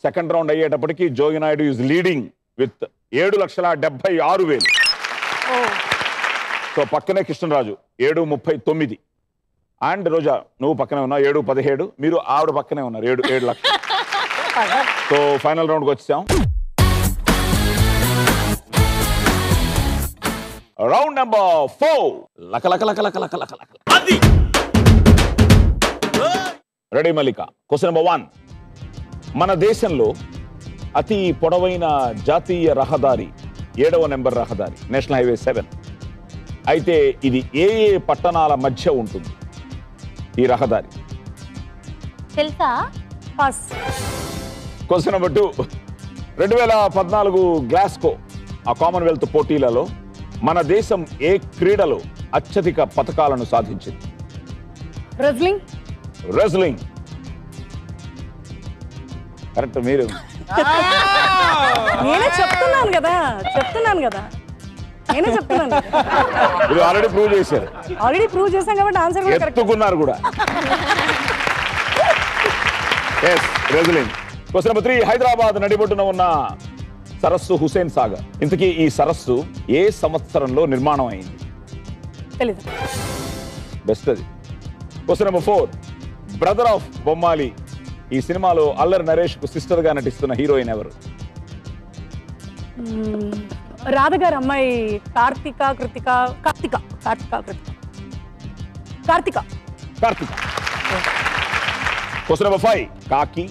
సెకండ్ రౌండ్ అయ్యేటప్పటికి Jogi Naidu is leading with 7,76,000. So పక్కనే కృష్ణరాజు 7,39,000 అండ్ రోజా నువ్వు పక్కనే ఉన్నావు 7,17,000. మీరు ఆవిడ పక్కనే ఉన్నారు 7 లక్షలు. సో ఫైనల్ రౌండ్కి వచ్చాం. Round number 4. Ready Mallika. Question number 1. మన దేశంలో అతి పొడవైన జాతీయ రహదారి 7వ నెంబర్ రహదారి నేషనల్ హైవే 7. అయితే ఇది ఏ పట్టణాల మధ్య ఉంటుంది ఈ రహదారి? తెలుసా? Question number 2. 2014 గ్లాస్గో ఆ కామన్వెల్త్ పోటీలలో మన దేశం ఏ క్రీడలో అత్యధిక పతకాలను సాధించింది? రెజ్లింగ్. కరెక్ట్. మీరు నేనే చెప్తున్నాను కదా నేనే చెప్తున్నాను. ఇది ఆల్రెడీ ప్రూవ్ చేశారు. ఆల్రెడీ ప్రూవ్ చేశాం కాబట్టి ఆన్సర్ కూడా కరెక్ట్. ఎత్తుకున్నారు కూడా. Yes wrestling. Question number 3. Hyderabad నడిబొడ్డున ఉన్న సరస్సు హుసేన్ సాగర్. ఇంతకీ ఈ సరస్సు ఏ సంవత్సరంలో నిర్మాణం అయింది? తెలీదు. బెస్ట్ అది. Question number 4. బ్రదర్ ఆఫ్ బొమ్మాలి ఈ సినిమాలో అల్లరి నరేష్ కు సిస్టర్ గా నటిస్తున్న హీరోయిన్ ఎవరు? రాధగారు అమ్మాయి కార్తిక. Question number 5. కాకి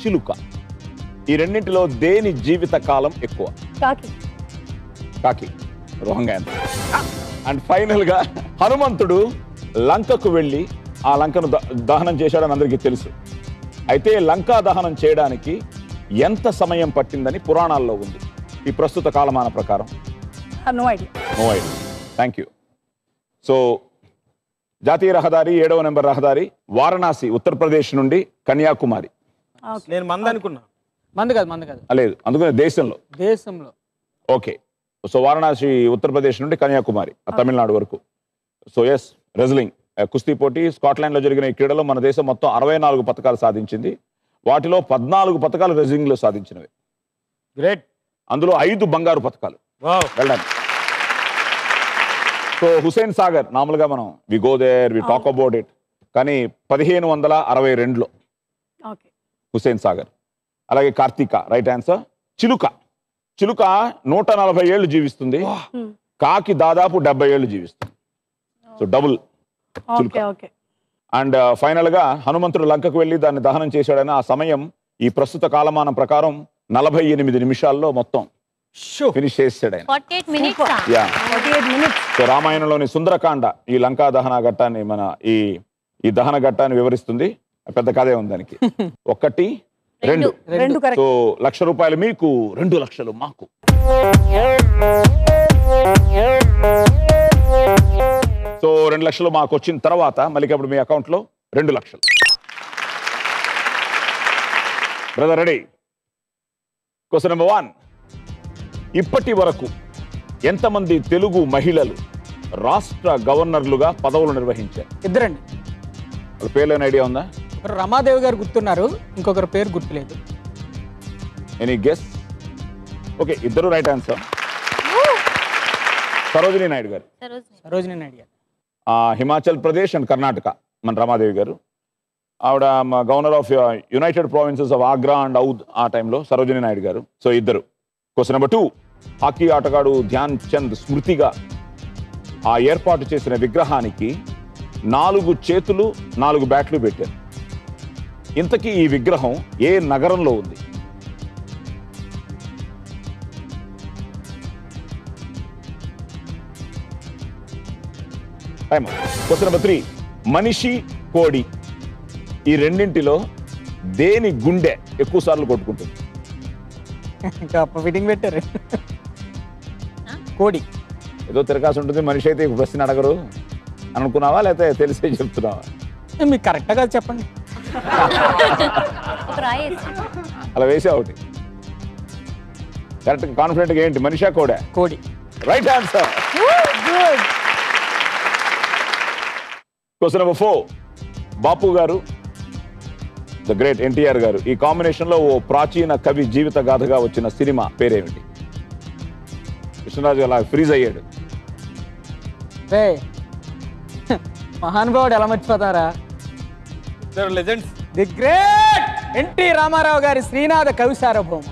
చిలుక ఈ రెండింటిలో దేని జీవిత కాలం ఎక్కువ? కాకి. Wrong answer. అండ్ ఫైనల్ గా హనుమంతుడు లంకకు వెళ్ళి ఆ లంకను దహనం చేశాడని అందరికీ తెలుసు. అయితే లంకా దహనం చేయడానికి ఎంత సమయం పట్టిందని పురాణాల్లో ఉంది ఈ ప్రస్తుత కాలమాన ప్రకారం? No idea. Thank you. So జాతీయ రహదారి 7వ నెంబర్ రహదారి వారణాసి ఉత్తరప్రదేశ్ నుండి కన్యాకుమారి. నేను మంద అనుకున్నా. మంది కాదు. లేదు, అందుకనే దేశంలో. ఓకే. సో వారణాసి ఉత్తరప్రదేశ్ నుండి కన్యాకుమారి తమిళనాడు వరకు. సో ఎస్ రెజ్లింగ్ కుస్తీ పోటీ స్కాట్లాండ్ లో జరిగిన ఈ క్రీడలో మన దేశం మొత్తం 64 పతకాలు సాధించింది. వాటిలో 14 పతకాలు రెజ్లింగ్ లో సాధించినవి. గ్రేట్. అందులో 5 బంగారు పతకాలు. వెళ్ళండి. సో హుసేన్ సాగర్ మామూలుగా మనం we go there we talk about it, కానీ 1562లో హుసేన్ సాగర్. అలాగే కార్తీక రైట్ ఆన్సర్. చిలుక 140 ఏళ్ళు జీవిస్తుంది. కాకి దాదాపు 70 ఏళ్ళు జీవిస్తుంది. సో డబుల్ చిలుక. అండ్ ఫైనల్ గా హనుమంతుడు లంకకు వెళ్ళి దాన్ని దహనం చేశాడని ఆ సమయం ఈ ప్రస్తుత కాలమానం ప్రకారం 48 నిమిషాల్లో మొత్తం ఫినిష్ చేసాడు ఆయన. 48 minutes. సో రామాయణంలోని సుందరకాండ ఈ లంకా దహన ఘట్టాన్ని మన ఈ దహన ఘట్టాన్ని వివరిస్తుంది. పెద్ద కథే ఉంది దానికి. 1 2 సో ₹1,00,000 మీకు, 2 లక్షలు మాకు. సో 2 లక్షలు మాకు వచ్చిన తర్వాత మళ్ళీ అప్పుడు మీ అకౌంట్ లో 2 లక్షలు. Brother ready? Question number 1. ఇప్పటి వరకు ఎంతమంది తెలుగు మహిళలు రాష్ట్ర గవర్నర్లుగా పదవులు నిర్వహించారు? 2 అండి. వాళ్ళ పేర్లేని ఐడియా ఉందా? ఒకరు రమాదేవి గారు గుర్తున్నారు, ఇంకొకరి పేరు గుర్తులేదు. Any guess? Okay, 2 right answer. Sarojini Naidu garu. Himachal Pradesh and Karnataka మన రమాదేవి గారు. ఆవిడ governor of United Provinces of Agra and Oudh ఆ టైంలో సరోజినీ నాయుడు గారు. సో 2. Question number 2. హాకీ ఆటగాడు ధ్యాన్ చంద్ స్మృతిగా ఆ ఏర్పాటు చేసిన విగ్రహానికి 4 చేతులు 4 బ్యాట్లు పెట్టారు. ఇంతకీ ఈ విగ్రహం ఏ నగరంలో ఉంది? Question number 3. మనిషి కోడి ఈ రెండింటిలో దేని గుండె ఎక్కువ సార్లు కొట్టుకుంటుంది? ఫిట్టింగ్ పెట్టారు. కోడి ఏదో తిరగాల్సి ఉంటుంది. మనిషి అయితే ప్రశ్న అడగరు అనుకున్నావా, లేకపోతే తెలిసే చెప్తున్నావా? మీకు కరెక్ట్గా చెప్పండి. అలా వేసే ఒకటి కరెక్ట్ కాన్ఫిడెంట్ గా. ఏంటి మనిషా కోడా? కోడి. Right answer. Question number 4. బాపు గారు ద గ్రేట్ ఎన్టీఆర్ గారు ఈ కాంబినేషన్ లో ఓ ప్రాచీన కవి జీవిత గాథగా వచ్చిన సినిమా పేరేమిటి? కృష్ణరాజు అలా ఫ్రీజ్ అయ్యాడు. మహానుభావుడు ఎలా మర్చిపోతారా? Legends. The great NT Rama Rao గారి శ్రీనాథ కవి సార్వభౌమ.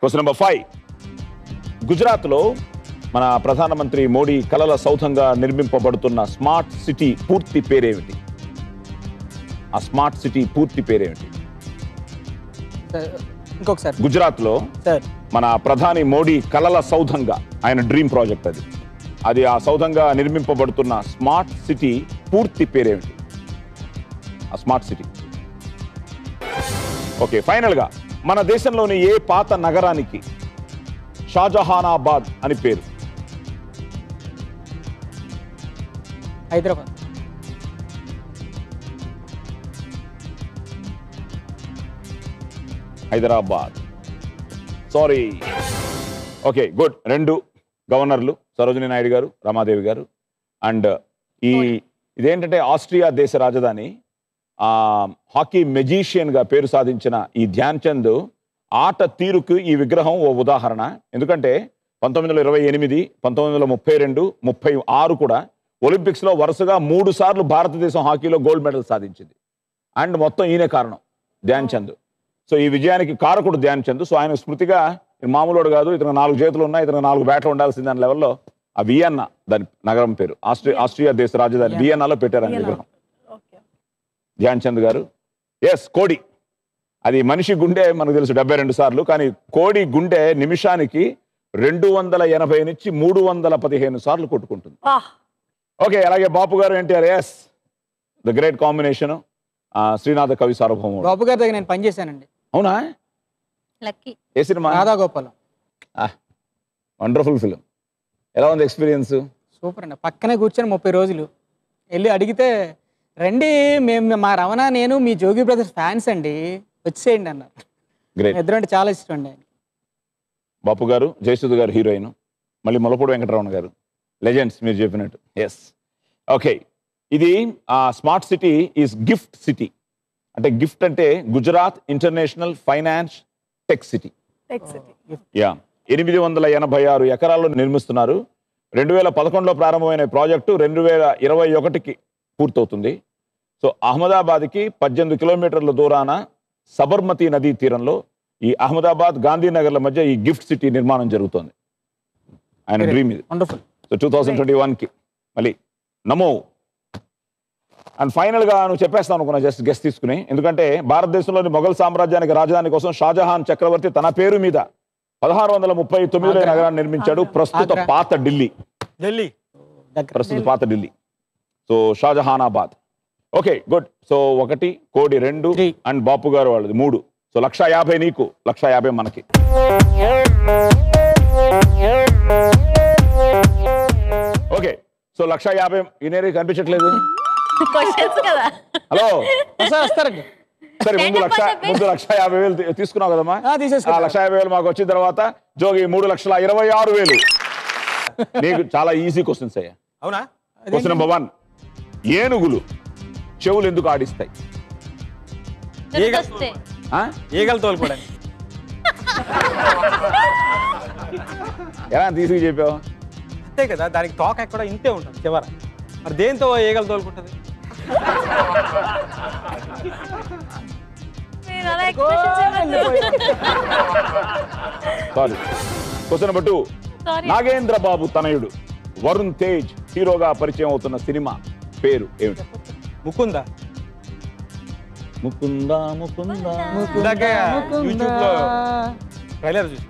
Question number 5. గుజరాత్ లో మన ప్రధానమంత్రి మోడీ కలల సౌధంగా నిర్మింపబడుతున్న స్మార్ట్ సిటీ పూర్తి పేరేమిటి? ఆ స్మార్ట్ సిటీ పూర్తి పేరేమిటి? ఇంకొకసారి. గుజరాత్ లో మన ప్రధాని మోడీ కలల సౌధంగా ఆయన డ్రీమ్ ప్రాజెక్ట్ అది ఆ సౌధంగా నిర్మింపబడుతున్న స్మార్ట్ సిటీ పూర్తి పేరేమిటి? ఆ స్మార్ట్ సిటీ. ఓకే, ఫైనల్ గా మన దేశంలోని ఏ పాత నగరానికి షాజహానాబాద్ అని పేరు? Hyderabad. Hyderabad. Sorry. Okay good. 2 గవర్నర్లు, సరోజినీ నాయుడు గారు, రమాదేవి గారు. అండ్ ఇదేంటంటే ఆస్ట్రియా దేశ రాజధాని. హాకీ మెజీషియన్గా పేరు సాధించిన ఈ ధ్యాన్ చంద్ ఆట తీరుకు ఈ విగ్రహం ఓ ఉదాహరణ. ఎందుకంటే 1928, 1932, 36 కూడా ఒలింపిక్స్లో వరుసగా 3 సార్లు భారతదేశం హాకీలో గోల్డ్ మెడల్ సాధించింది. అండ్ మొత్తం ఈయనే కారణం, ధ్యాన్ చంద్. సో ఈ విజయానికి కారకుడు ధ్యాన్ చంద్. సో ఆయన స్మృతిగా మామూలుడు కాదు, ఇతను 4 చేతులు ఉన్నాయి, ఇతను 4 బ్యాట్లు ఉండాల్సింది అనే లెవెల్లో ఆ వియన్నా, దాని నగరం పేరు, ఆస్ట్రియా దేశ రాజధాని వియన్నాలో పెట్టారు ఆయన విగ్రహం. ధ్యాన్ చంద్ గారు. ఎస్, కోడి. అది మనిషి గుండె మనకు తెలుసు 72 సార్లు, కానీ కోడి గుండె నిమిషానికి 280 నుంచి 315 సార్లు కొట్టుకుంటుంది. ఓకే, అలాగే Bapu garu, NTR. Yes, the great combination. Srinatha Kavi Sarvabhaumudu. Bapu గారి దగ్గర నేను పనిచేశానండి. అవునా? లక్కీ. ఏ సినిమా? రాధాగోపాలం. Wonderful film. ఎలా ఉంది ఎక్స్పీరియన్స్? సూపర్ అండి. పక్కనే కూర్చొని 30 రోజులు వెళ్ళి అడిగితే, రండి మేము మా రమణ నేను మీ జోగి బ్రదర్స్ ఫ్యాన్స్ అండి, వచ్చేయండి అన్నారు. గ్రేట్. ఇద్దరు అంటే చాలా ఇష్టం అండి. బాపు గారు, జయసుధ గారు హీరోయిన్, మళ్ళీ ములపూడి వెంకటరమణ గారు, లెజెండ్స్ మీరు చెప్పినట్టు. ఎస్. ఓకే, ఇది smart city is gift city. అంటే గిఫ్ట్ అంటే Gujarat international finance tech city. Yeah, 886 ఎకరాల్లో నిర్మిస్తున్నారు. 2011లో ప్రారంభమైన ప్రాజెక్టు 2021కి పూర్తవుతుంది. సో అహ్మదాబాద్కి 18 కిలోమీటర్ల దూరాన సబర్మతి నదీ తీరంలో ఈ అహ్మదాబాద్ గాంధీనగర్ల మధ్య ఈ గిఫ్ట్ సిటీ నిర్మాణం జరుగుతోంది. ఆయన డ్రీమ్ ఇది. సో 2021కి మళ్ళీ నమో. అండ్ ఫైనల్గా నువ్వు చెప్పేస్తాను అనుకున్నా, జస్ట్ గెస్ట్ తీసుకుని. ఎందుకంటే భారతదేశంలోని మొఘల్ సామ్రాజ్యానికి రాజధాని కోసం షాజహాన్ చక్రవర్తి తన పేరు మీద 1639లో నగరాన్ని నిర్మించాడు. ప్రస్తుత పాత ఢిల్లీ. ప్రస్తుత పాత Delhi. So Shahjahanabad. Okay good. So 1 కోడి, 2 అండ్ బాపు గారు వాళ్ళది 3. సో 150 నీకు, 150 మనకి. ఓకే, సో 150 ఈయన కనిపించట్లేదు. హలో వస్తారండి. సరే, ముందు 150,000 తీసుకున్నావు కదమ్మా. 150,000 మాకు వచ్చిన తర్వాత జోగి 3,26,000. నీకు చాలా ఈజీ క్వశ్చన్స్ అయ్యా. అవునా? క్వశ్చన్ నెంబర్ 1, ఏనుగులు చెవులు ఎందుకు ఆడిస్తాయి? ఈగలు తోలుకోవడం. ఎలా తీసుకు చెప్పావు? అంతే కదా, దానికి తోక ఎక్కడ ఇంతే ఉంటుంది చివర. మరి దేంతో ఈగలు తోలుకుంటుంది? సారీ. క్వశ్చన్ నెంబర్ 2, నాగేంద్ర బాబు తనయుడు వరుణ్ తేజ్ హీరోగా పరిచయం అవుతున్న సినిమా పేరు ఏమిటి? ముకుంద. ముకుంద ముకుంద. యూట్యూబ్ లో ట్రైలర్ చూసి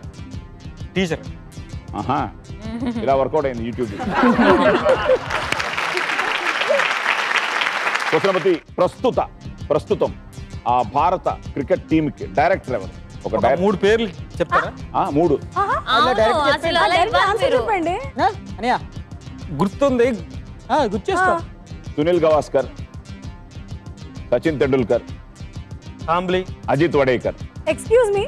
టీచర్. ఆహా, ఇలా వర్కౌట్ అయింది యూట్యూబ్. క్వశ్చన్ నెంబర్ 3, ప్రస్తుతం ఆ భారత క్రికెట్ టీమ్ కి డైరెక్టర్ ఎవరు? ఒక 3 పేర్లు చెప్తారా? 3. గుర్తుంది, గుర్చేసుకో. Sunil Gavaskar, Sachin Tendulkar, Kambli, Ajit Wadekar. Excuse me,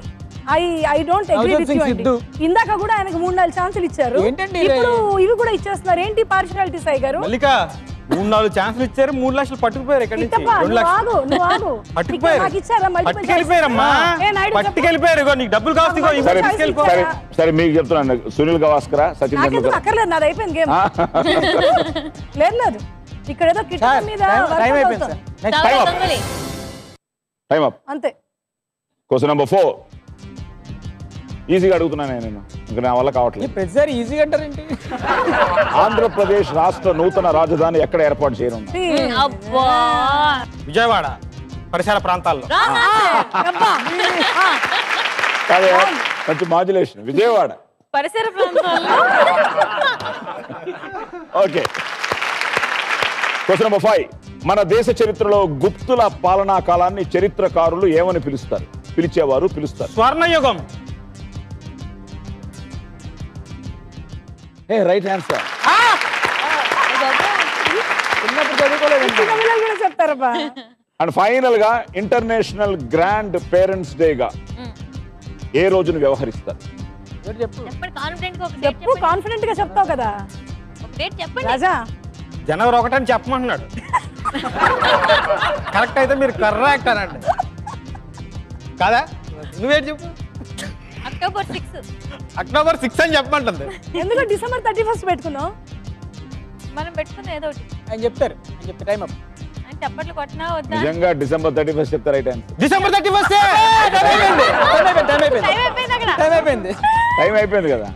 I don't agree with you అండి. ఇందాక కూడా ఆయనకు 3-4 ఛాన్సులు ఇచ్చారు, ఇప్పుడు ఇవి కూడా ఇచ్చేస్తున్నారు. ఏంటి పార్షియాలిటీ సాయి గారు? మల్లిక 3-4 ఛాన్సులు ఇచ్చారు, 3 లక్షలు పట్టుకుపోయారు. ఎక్కడి నుంచి 2 లక్షలు పట్టుకెళ్ళిపోయారమ్మా. పట్టుకెళ్ళిపోయారు. నీకు డబ్బులు కావాలి. సరే మీకు చెప్తున్నాను, సునీల్ గవాస్కర్, సచిన్ తెండూల్కర్. అక్కర్లేదు, నాది అయిపోయింది గేమ్. లేదు, ఇక్కడ ఏదో కిట్ మీద టైం అప్. అంతే. క్వశ్చన్ నెంబర్ 4, ఈజీగా అడుగుతున్నాను నేను, ఇంకా నా వల్ల కావట్లేదు. ప్రతిసారి ఈజీగా అంటారేంటి? ఆంధ్రప్రదేశ్ రాష్ట్ర నూతన రాజధాని ఎక్కడ ఏర్పాటు చేయనున్నారు? విజయవాడ పరిసర ప్రాంతాల్లో. మంచి మాడ్యులేషన్. విజయవాడ పరిసర ప్రాంతాల్లో. ఓకే. క్వశ్చన్ నెంబర్ 5, మన దేశ చరిత్రలో గుప్తుల పాలనా కాలాన్ని చరిత్రకారులు ఏమని పిలిచేవారు? స్వర్ణయుగం. Right answer. చెప్తారబ్బా. అండ్ ఫైనల్ గా ఇంటర్నేషనల్ గ్రాండ్ పేరెంట్స్ డేగా ఏ రోజును వ్యవహరిస్తారు? చెప్పు, కాన్ఫిడెంట్ గా చెప్తావు కదా. రాజా జనవరి 1 అని చెప్పమంటున్నాడు. కరెక్ట్ అయితే మీరు కరెక్ట్ అనండి కదా. నువ్వేంటి చెప్పు? అక్టోబర్ 6 అని చెప్పమంటుంది. ఎందుకు డిసెంబర్ 31 పెట్టుకున్నావు? మనం పెట్టుకున్న ఏదో ఒకటి ఆయన చెప్తారు. టైం అప్ అని చప్పట్లు కొట్టినా వద్దా? నిజంగా డిసెంబర్ 31 చెప్తారు. Right answer. డిసెంబర్ 31 టైం అయిపోయింది కదా.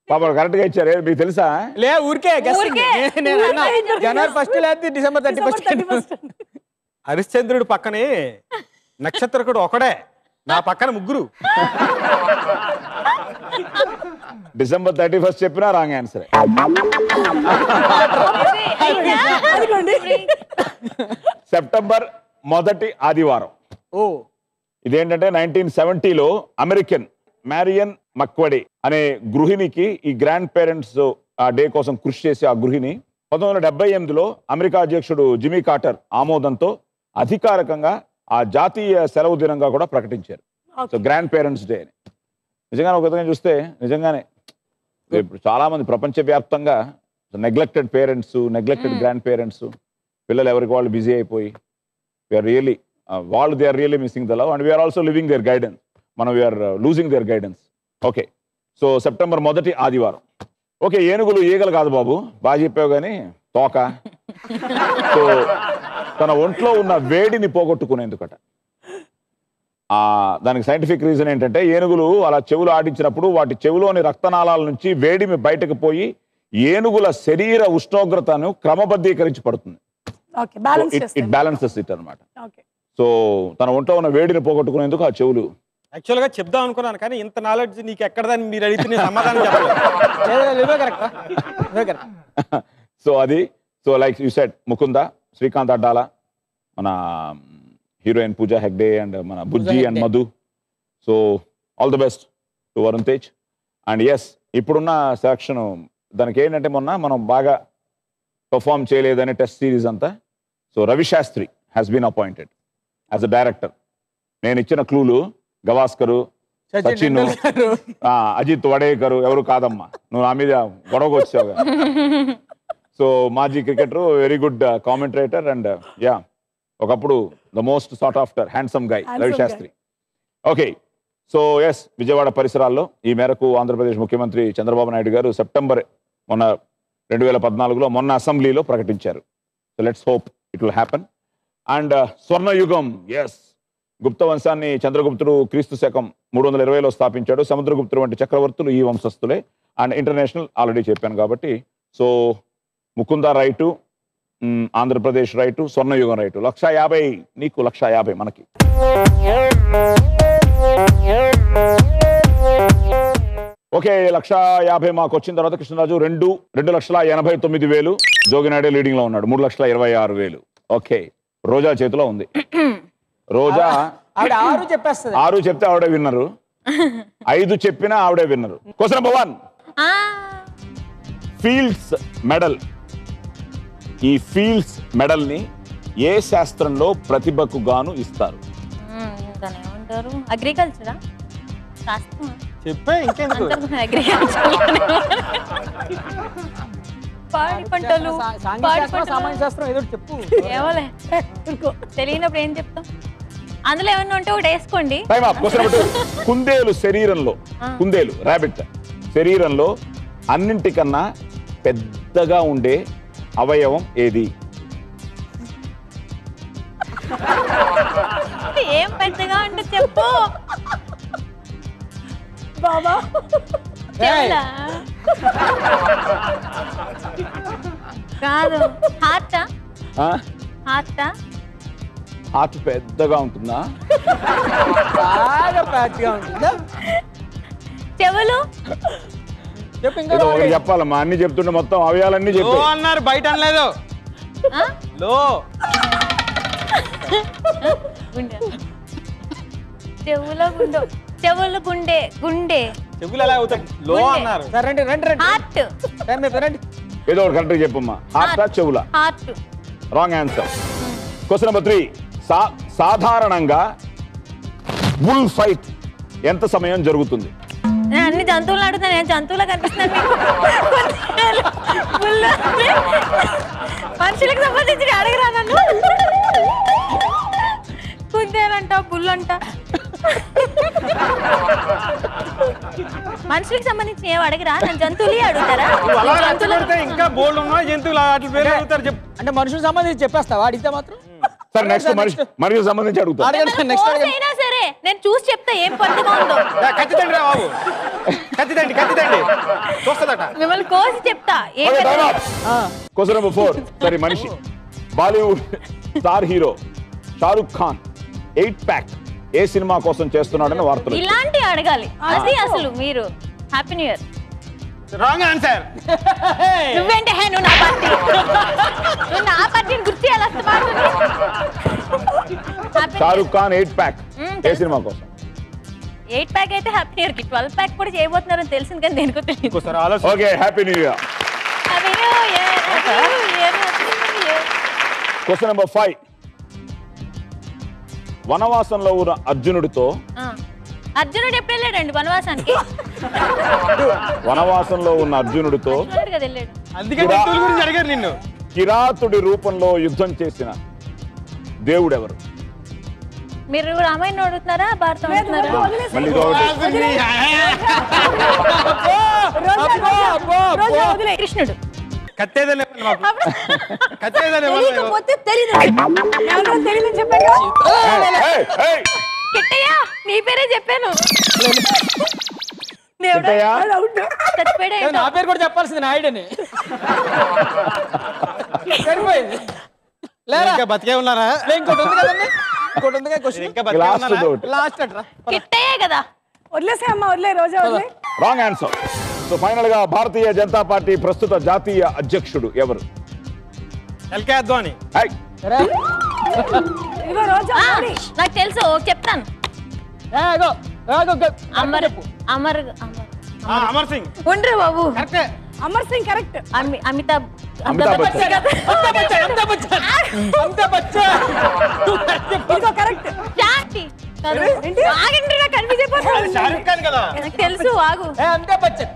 పాపం కరెక్ట్ గా ఇచ్చారు. మీకు తెలుసా? లే ఊరికే జనవరి 1 లేదా డిసెంబర్ 31. హరిశ్చంద్రుడు పక్కనే నక్షత్రకుడు ఒకడే, నా పక్కన ముగ్గురు. డిసెంబర్ 31 చెప్పినా రాంగ్ ఆన్సర్. సెప్టెంబర్ 1 ఆదివారం. ఇదేంటంటే 1970లో అమెరికన్ మ్యారియన్ మక్వడే అనే గృహిణికి ఈ గ్రాండ్ పేరెంట్స్ ఆ డే కోసం కృషి చేసి ఆ గృహిణి 1978లో అమెరికా అధ్యక్షుడు జిమ్మీ కార్టర్ ఆమోదంతో అధికారికంగా ఆ జాతీయ సెలవు దినంగా కూడా ప్రకటించారు. సో గ్రాండ్ పేరెంట్స్ డే అని. నిజంగానే ఒక విధంగా చూస్తే నిజంగానే ఇప్పుడు చాలా మంది ప్రపంచవ్యాప్తంగా neglected parents, neglected grandparents, పిల్లలు ఎవరికి వాళ్ళు బిజీ అయిపోయి we are really they are really missing the love and we are also living their guidance. మనం we are losing their guidance. Okay, so September 1 ఆదివారం. ఓకే, ఏనుగులు ఈగలు కాదు బాబు, బాగా చెప్పావు కానీ తోక. సో తన ఒంట్లో ఉన్న వేడిని పోగొట్టుకునేందుకట. దానికి సైంటిఫిక్ రీజన్ ఏంటంటే ఏనుగులు అలా చెవులు ఆడించినప్పుడు వాటి చెవులోని రక్తనాళాల నుంచి వేడిమి బయటకు పోయి ఏనుగుల శరీర ఉష్ణోగ్రతను క్రమబద్ధీకరించి పడుతుంది. ఇట్ బ్యాలెన్సెస్ ఇట్ అనమాట. సో తన ఒంట్లో ఉన్న వేడిని పోగొట్టుకునేందుకు ఆ చెవులు. యాక్చువల్ గా చెప్దాం అనుకున్నాను కానీ ఇంత నాలెడ్జ్ నీకు ఎక్కడదని మీరు అడిగితే సమాధానం చెప్పలేదు. సో అది so like you said Mukunda, Srikanth Addala, మన హీరోయిన్ పూజా హెగ్డే అండ్ మన Bujji and Madhu. So all the best to Varun Tej. And yes, ఇప్పుడున్న సెలక్షన్ దానికి ఏంటంటే మొన్న మనం బాగా పర్ఫామ్ చేయలేదని టెస్ట్ సిరీస్ అంతా. So Ravi Shastri has been appointed as a director. నేను ఇచ్చిన క్లూలు గవాస్కరు, సచిన్, అజిత్ వడేకరు ఎవరు కాదమ్మా, నువ్వు నా మీద గొడవకు వచ్చావు. సో మాజీ cricketer, very good commentator and yeah ఒకప్పుడు the most sought after handsome guy Ravi Shastri. Okay, so yes, Vijayawada పరిసరాల్లో ఈ మేరకు ఆంధ్రప్రదేశ్ ముఖ్యమంత్రి చంద్రబాబు నాయుడు గారు సెప్టెంబర్ 2014లో మొన్న అసెంబ్లీలో ప్రకటించారు. So let's hope it will happen. And స్వర్ణయుగం, ఎస్, గుప్త వంశాన్ని చంద్రగుప్తుడు క్రీస్తు శకం 320లో స్థాపించాడు. సముద్రగుప్తుడు వంటి చక్రవర్తులు ఈ వంశస్థులే. అండ్ ఇంటర్నేషనల్ ఆల్రెడీ చెప్పాను కాబట్టి. So Mukunda right, Andhra Pradesh right, స్వర్ణయుగం రైటు. 150 నీకు, 150 మనకి. ఓకే, 150 మాకు వచ్చిన తర్వాత కృష్ణరాజు 2,89,000. జోగినాడే లీడింగ్ లో ఉన్నాడు 3,26,000. ఓకే, రోజా చేతిలో ఉంది. రోజా 6 చెప్తే ఆవిడే విన్నరు, 5 చెప్పినా ఆవిడే winner. Question number 1, Fields medal. ఈ ఫీల్డ్స్ మెడల్ ని ఏ శాస్త్రంలో ప్రతిభకు గాను ఇస్తారు? అగ్రికల్చరా? చెప్పే ఇంకెందుకు. పాడి పంటలు, సామాన్య శాస్త్రం ఏదో చెప్పు. ఏమోలే, తెలియనప్పుడు ఏం చెప్తాం. అందులో ఏమన్నా ఉంటే ఒకటి వేసుకోండి. కుందేలు శరీరంలో, కుందేలు ర్యాబిట్ శరీరంలో అన్నింటికన్నా పెద్దగా ఉండే అవయవం ఏది? ఏం పెద్దగా ఉంటే చెప్పు బాబా. కాదు, హార్టా? హార్టా? హార్ట్ పెద్దగా ఉంటుందా? బాగా పెద్దగా ఉంటుందా? చెవులు? చెప్పాలమ్మా, అన్ని చెప్తుంటే మొత్తం అవయాలన్నీ చెప్పు అన్నారు, బయట అనలేదు. లో చెవులో గుండె, చెవులు గుండె, గుండె చెవులు ఎలా అవుతాయి? లో అన్నారు. హార్ట్. ఏదో ఒకటి కరెక్ట్ చెప్పమ్మా. హార్టా చెవులా? Heart. Wrong answer. Question number 3, సాధారణంగా బుల్ ఫైట్ ఎంత సమయం జరుగుతుంది? నేను అన్ని జంతువులు అడుగుతాను, నేను జంతువులా కనిపిస్తున్నాను మనుషులకు సంబంధించి అడగరా నన్ను. కుందేలంట, బుల్లంట, మనుషులకు సంబంధించి ఏం అడగరా, నేను జంతువులే అడుగుతారా? ఇంకా బోల్డ్ ఉన్నా జంతువులు వాటి పేరు అడుగుతారు. అంటే మనుషులకు సంబంధించి చెప్పేస్తావా అడిగితే మాత్రం? సరే నెక్స్ట్ మనిషికి సంబంధించి అడుగుతా. అయినా సరే నేను చూసి చెప్తా ఏం పద్ధతిగా ఉందో. ఖచ్చితండి రా బాబు, ఖచ్చితండి చూస్తుందట. మిమ్మల్ని కోసి చెప్తా. Question number 4. సరే మనిషి Bollywood star hero Shahrukh Khan 8 pack ఏ సినిమా కోసం చేస్తున్నాడని వార్తలు. ఇలాంటి అడగాలి అది అసలు. మీరు happy new year. Wrong answer. నువ్వేంటే నువ్వు నా పార్టీ, నువ్వు నా పార్టీని గుర్తు చేయాలి. షారుఖ్ ఖాన్ 8 ప్యాక్ ఏ సినిమా కోసం? 8 ప్యాక్ అయితే హ్యాపీ న్యూ ఇయర్ కి 12 ప్యాక్ కూడా చేయబోతున్నారని తెలిసింది కానీ దేనికో తెలియదు. Okay happy new year. Happy new year, happy new year, happy new year. Question number 5. వనవాసంలో ఉన్న అర్జునుడితో అర్జునుడు ఎప్పుడు వెళ్ళాడండి వనవాసానికి? వనవాసంలో ఉన్న అర్జునుడితో కిరాతుడి రూపంలో యుద్ధం చేసిన దేవుడెవరు? మీరు రామాయణం అడుగుతున్నారా, భారతం అడుగుతున్నారా? కృష్ణుడు. కిట్టయ్య నీ పేరే చెప్పాను. నా పేరు కూడా చెప్పాల్సింది నాయుడని. సరిపోయింది. బతికే ఉన్నారా? ఇంకోటి ఉంది కదండి, ఇంకోటి ఉంది కదా క్వశ్చన్. లాస్ట్ అట్రా కిట్టయ్యే కదా. వదిలేసే అమ్మా, వదిలే రోజా వదిలే. Wrong answer. సో ఫైనల్ గా భారతీయ జనతా పార్టీ ప్రస్తుత జాతీయ అధ్యక్షుడు ఎవరు? ఎల్కే అద్వానీ. నాకు తెలుసు, చెప్తాను. అమర్ సింగ్. ఉండ్రు బాబు. అమర్ సింగ్ కరెక్ట్. అమితాబ్ బచ్చన్. కరెక్ట్. షారుఖ్ ఖాన్ కదా. నాకు తెలుసు, ఆగు. అమితాబ్ బచ్చన్.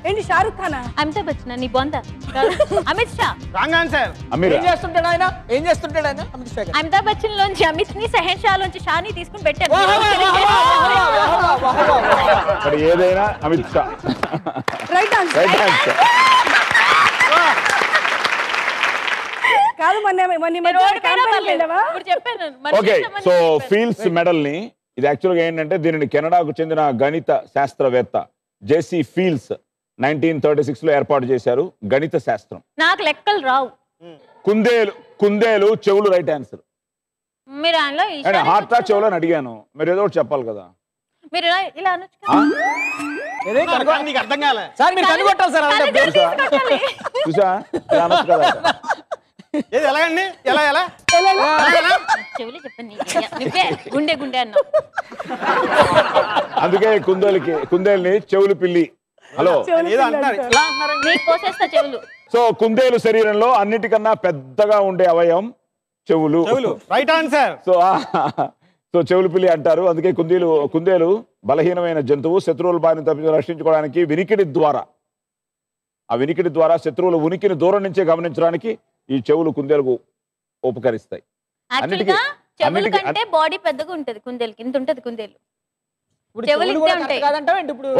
ఏంటి షారుఖ్ ఖాన్? అమితాబ్ బచ్చన్ నీ బొంద. అమిత్ షా. Wrong answer. ఏం చేస్తుంటాడు ఆయన? అమిత్ షా. అమితాబ్ బచ్చన్ లోంచి అమిత్ ని, సెహన్ షా లోంచి షాని తీసుకుని పెట్టారు. ఏదైనా అమిత్ షా. Right answer. కాదు ఓకే. సో ఫీల్డ్స్ మెడల్ ని, ఇది యాక్చువల్గా ఏంటంటే దీనిని కెనడాకు చెందిన గణిత శాస్త్రవేత్త జెసి ఫీల్డ్స్ 1936 లో ఏర్పాటు చేశారు. గణిత శాస్త్రం. నాకు లెక్కలు రావు. కుందేలు చెవులు రైట్ ఆన్సర్. మీరు హార్ట్ చెవులు అని అడిగాను, మీరు ఏదో ఒకటి చెప్పాలి కదా. మీరు ఇలా అనొచ్చు. అర్థం కాలే సార్, మీరు కనుగొట్టాలి సార్. చూసా అనొచ్చు కదా. ఏది ఎలాగండి? ఎలా ఎలా చెవులు చెప్పండి. గుండె గుండె అన్నా. అందుకే కుందేలుని చెవులు పిల్లి. హలో, కోసేస్తా చెవులు. సో కుందేలు శరీరంలో అన్నిటికన్నా పెద్దగా ఉండే అవయవం చెవులు. Right answer. సో చెవులు పిల్లి అంటారు. అందుకే కుందేలు బలహీనమైన జంతువు. శత్రువుల బారిన తప్పించి రక్షించుకోవడానికి వినికిడి ద్వారా శత్రువుల ఉనికిని దూరం నుంచే గమనించడానికి ఈ చెవులు కుందేలుకు ఉపకరిస్తాయి. బాడీ పెద్దగా ఉంటది కుందేలుకి. ఇంత ఉంటది కుందేలు.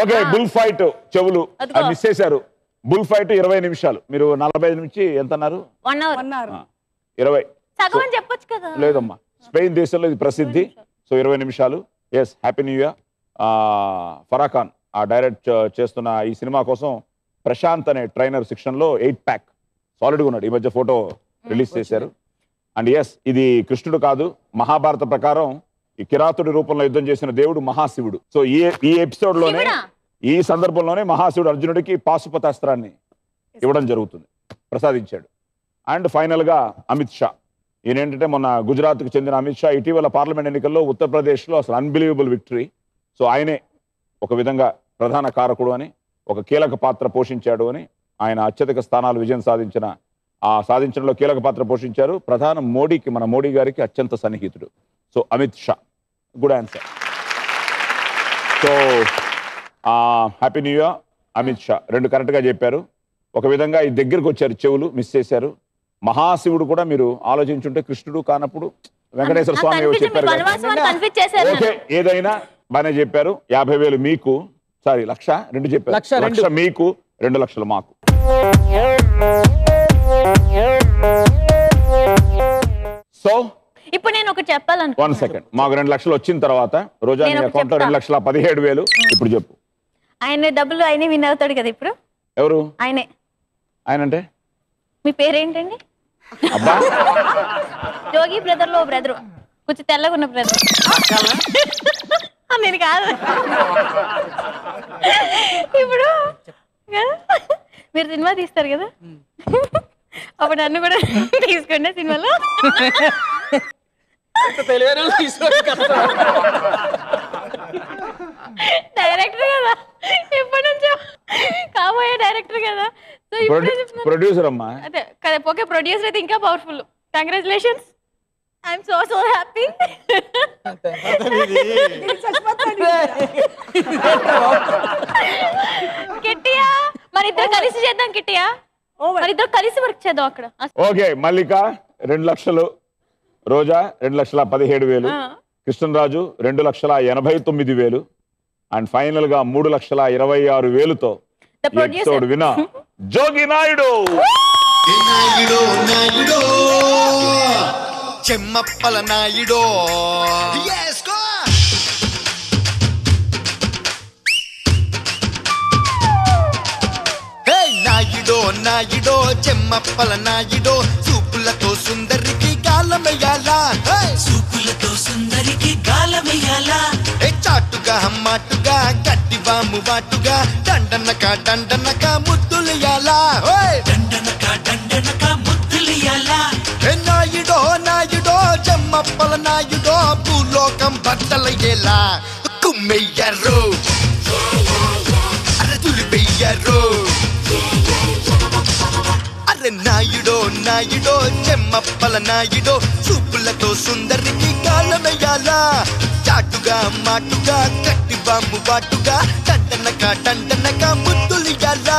ఓకే, బుల్ ఫైట్ చెవులు మిస్ చేశారు. బుల్ ఫైట్ 20 నిమిషాలు. మీరు 45 నుంచి ఎంత అన్నారు? 1 అవర్. 20 సగం చెప్పొచ్చు కదా. లేదమ్మా, స్పెయిన్ దేశంలో ఇది ప్రసిద్ధి. సో 20 నిమిషాలు. Yes, happy new year. Farah Khan direct చేస్తున్న ఈ సినిమా కోసం ప్రశాంత్ అనే ట్రైనర్ శిక్షణలో 8 ప్యాక్ సాలిడ్గా ఉన్నాడు. ఈ మధ్య ఫోటో రిలీజ్ చేశారు. అండ్ ఎస్, ఇది కృష్ణుడు కాదు. మహాభారత ప్రకారం ఈ కిరాతుడి రూపంలో యుద్ధం చేసిన దేవుడు మహాశివుడు. సో ఈ ఎపిసోడ్ లోనే, ఈ సందర్భంలోనే మహాశివుడు అర్జునుడికి పాశుపతాస్త్రాన్ని ఇవ్వడం జరుగుతుంది, ప్రసాదించాడు. అండ్ ఫైనల్ గా అమిత్ షా. ఈయనేంటంటే మొన్న గుజరాత్కు చెందిన అమిత్ షా ఇటీవల పార్లమెంట్ ఎన్నికల్లో ఉత్తరప్రదేశ్లో అసలు అన్బిలీవబుల్ విక్టరీ. సో ఆయనే ఒక విధంగా ప్రధాన కారకుడు అని, ఒక కీలక పాత్ర పోషించాడు అని, ఆయన అత్యధిక స్థానాలు విజయం సాధించడంలో కీలక పాత్ర పోషించారు. ప్రధాన మోడీ గారికి అత్యంత సన్నిహితుడు. So Amit Shah. Good answer. So happy new year Amit Shah. 2 కరెక్ట్గా చెప్పారు. ఒక విధంగా ఈ దగ్గరకు వచ్చారు, చెవులు మిస్ చేశారు. మహాశివుడు కూడా మీరు ఆలోచించుంటే కృష్ణుడు కానప్పుడు వెంకటేశ్వర స్వామి చెప్పారు. ఓకే, ఏదైనా బాగానే చెప్పారు. 50,000 మీకు, సారీ 1,00,000 2 చెప్పారు. 1,00,000 మీకు, 2 లక్షలు మాకు. సో ఇప్పుడు నేను ఒకటి చెప్పాలను. 1 సెకండ్. మాకు 2 లక్షలు వచ్చిన తర్వాత రోజా నీ అకౌంట్ లో 2,17,000. ఇప్పుడు చెప్పు. ఆయన డబ్బులు ఆయనే విన్ అవుతాడు కదా ఇప్పుడు. ఎవరు ఆయనే? ఆయన అంటే మీ పేరేంటండి? అబ్బా, జోగి బ్రదర్ లో బ్రదర్, కొంచెం తెల్లగా ఉన్న బ్రదర్. నేను కాదు. ఇప్పుడు మీరు సినిమా తీస్తారు కదా, అప్పుడు నన్ను కూడా తీసుకోండి సినిమాలో. డైరెక్టర్ కదా, ఎప్పటి నుంచో కాబోయే డైరెక్టర్ కదా. సో ప్రొడ్యూసర్ అమ్మా. అదే కదా, ఓకే ప్రొడ్యూసర్ అయితే ఇంకా powerful. Congratulations, I'm so happy. కిట్టియా, మన ఇద్దరు కలిసి చేద్దాం. కిట్టియా, మన ఇద్దరు కలిసి వర్క్ చేద్దాం అక్కడ. ఓకే, మల్లిక 2 లక్షలు, రోజా 2,17,000, కృష్ణరాజు 2,89,000, అండ్ ఫైనల్ గా 3,26,000తో ఎపిసోడ్ వినా జోగి నాయుడు. చెమ్మప్పల నాయుడు. నాయుడో చెమ్మప్పల నాయుడో, సూపులతో సుందరికి గాలమయ్యాలా, సూపులతో సుందరికి గాలమయ్యాలా, చాటుగా హమ్మాటుగా గట్టి వాము వాటుగా దండనక ముద్దులియాలా, దండనక ముద్దులియాలా. నాయుడో చెమ్మప్పల నాయుడో, భూలోకం బట్టలయ్యేలా కుమ్మెయ్యారు, అరదులిపెయ్యారు. అరే నాయుడో చెమ్మప్పల నాయుడో, చూపులతో సుందరికి గాలమయ్యాలా, చాటుగా మాటుగా గట్టి బాంబు బాటుగా దండనక ముద్దులియాలా.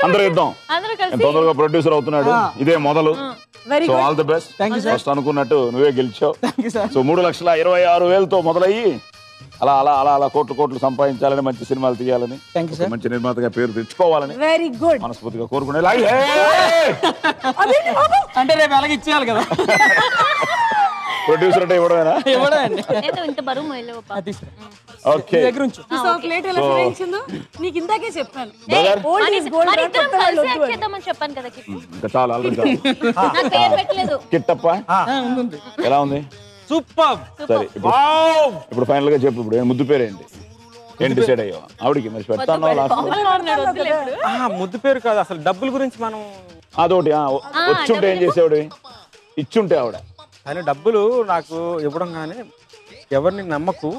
అందరూ ఇద్దాం. తొందరగా ప్రొడ్యూసర్ అవుతున్నాడు, ఇదే మొదలు. So all the best. First అనుకున్నట్టు నువ్వే గెలిచావు. సో 3,26,000తో మొదలయ్యి అలా అలా అలా అలా కోట్లు సంపాదించాలని, మంచి సినిమాలు తీయాలని, మంచి నిర్మాతగా పేరు తెచ్చుకోవాలని వెరీ గుడ్ మనస్ఫూర్తిగా కోరుకునే. అంటే రేపు అలాగే ఇచ్చేయాలి కదా. ప్రొడ్యూసర్ అంటే ఇవ్వడమేనా? ఇంత బరువు మొయ్యలేవు. ఓకే, నీకు ఇందాకే చెప్పాను. చెప్పాను కదా. ఇంకా చాలా ఆల్రెడీ. కిట్టప్ప ఎలా ఉంది? సూపర్. సరే, ఇప్పుడు ఫైనల్ గా చెప్పు. ఇప్పుడు ముద్దు పేరేంటి? ఏం డిసైడ్ అయ్యో? ఆవిడికి మరి పెడతాను. ముద్దు పేరు కాదు, అసలు డబ్బుల గురించి మనం అదొకటి వచ్చుంటే ఏం చేసేవాడు? ఇచ్చుంటే ఆవిడ ఆయన డబ్బులు నాకు ఇవ్వడం కానీ, ఎవరిని నమ్మకు,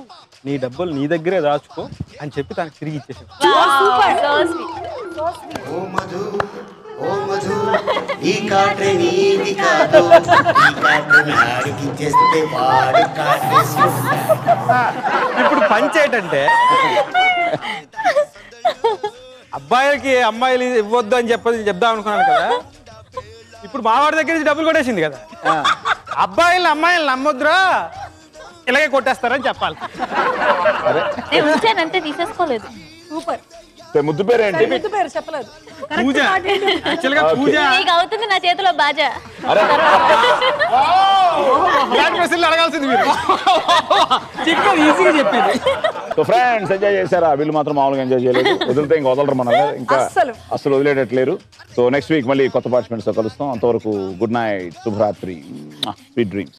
నీ డబ్బులు నీ దగ్గరే దాచుకో అని చెప్పి తనకు తిరిగి ఇచ్చేసాడు. ఇప్పుడు పంచేటంటే అబ్బాయిలకి అమ్మాయిలు ఇవ్వద్దు అని చెప్దాం అనుకున్నాను కదా. ఇప్పుడు మావాడి దగ్గర నుంచి డబ్బులు కొట్టేసింది కదా. అబ్బాయిలు అమ్మాయిలు నమ్మొద్దురా, ఇలాగే కొట్టేస్తారని చెప్పాలి. తీసేసుకోలేదు. సూపర్. ముద్దు పేరు ఏంటి? ముద్దు పేరు చెప్పలేదు. పూజ. యాక్చువల్గా పూజ. నీకు అవుతుంది నా చేతిలో బాజా. అడగాల్సింది మీరు. ఈజీగా చెప్పేది. సో ఫ్రెండ్స్, ఎంజాయ్ చేశారా? వీళ్ళు మాత్రం మామూలుగా ఎంజాయ్ చేయలేదు. వదిలితే ఇంకా వదలరు మన, ఇంకా అసలు వదిలేటట్లేరు. సో నెక్స్ట్ వీక్ మళ్ళీ కొత్త పార్టిసిపెంట్స్ తో కలుస్తాం. అంతవరకు గుడ్ నైట్, శుభరాత్రి, స్వీట్ డ్రీమ్స్.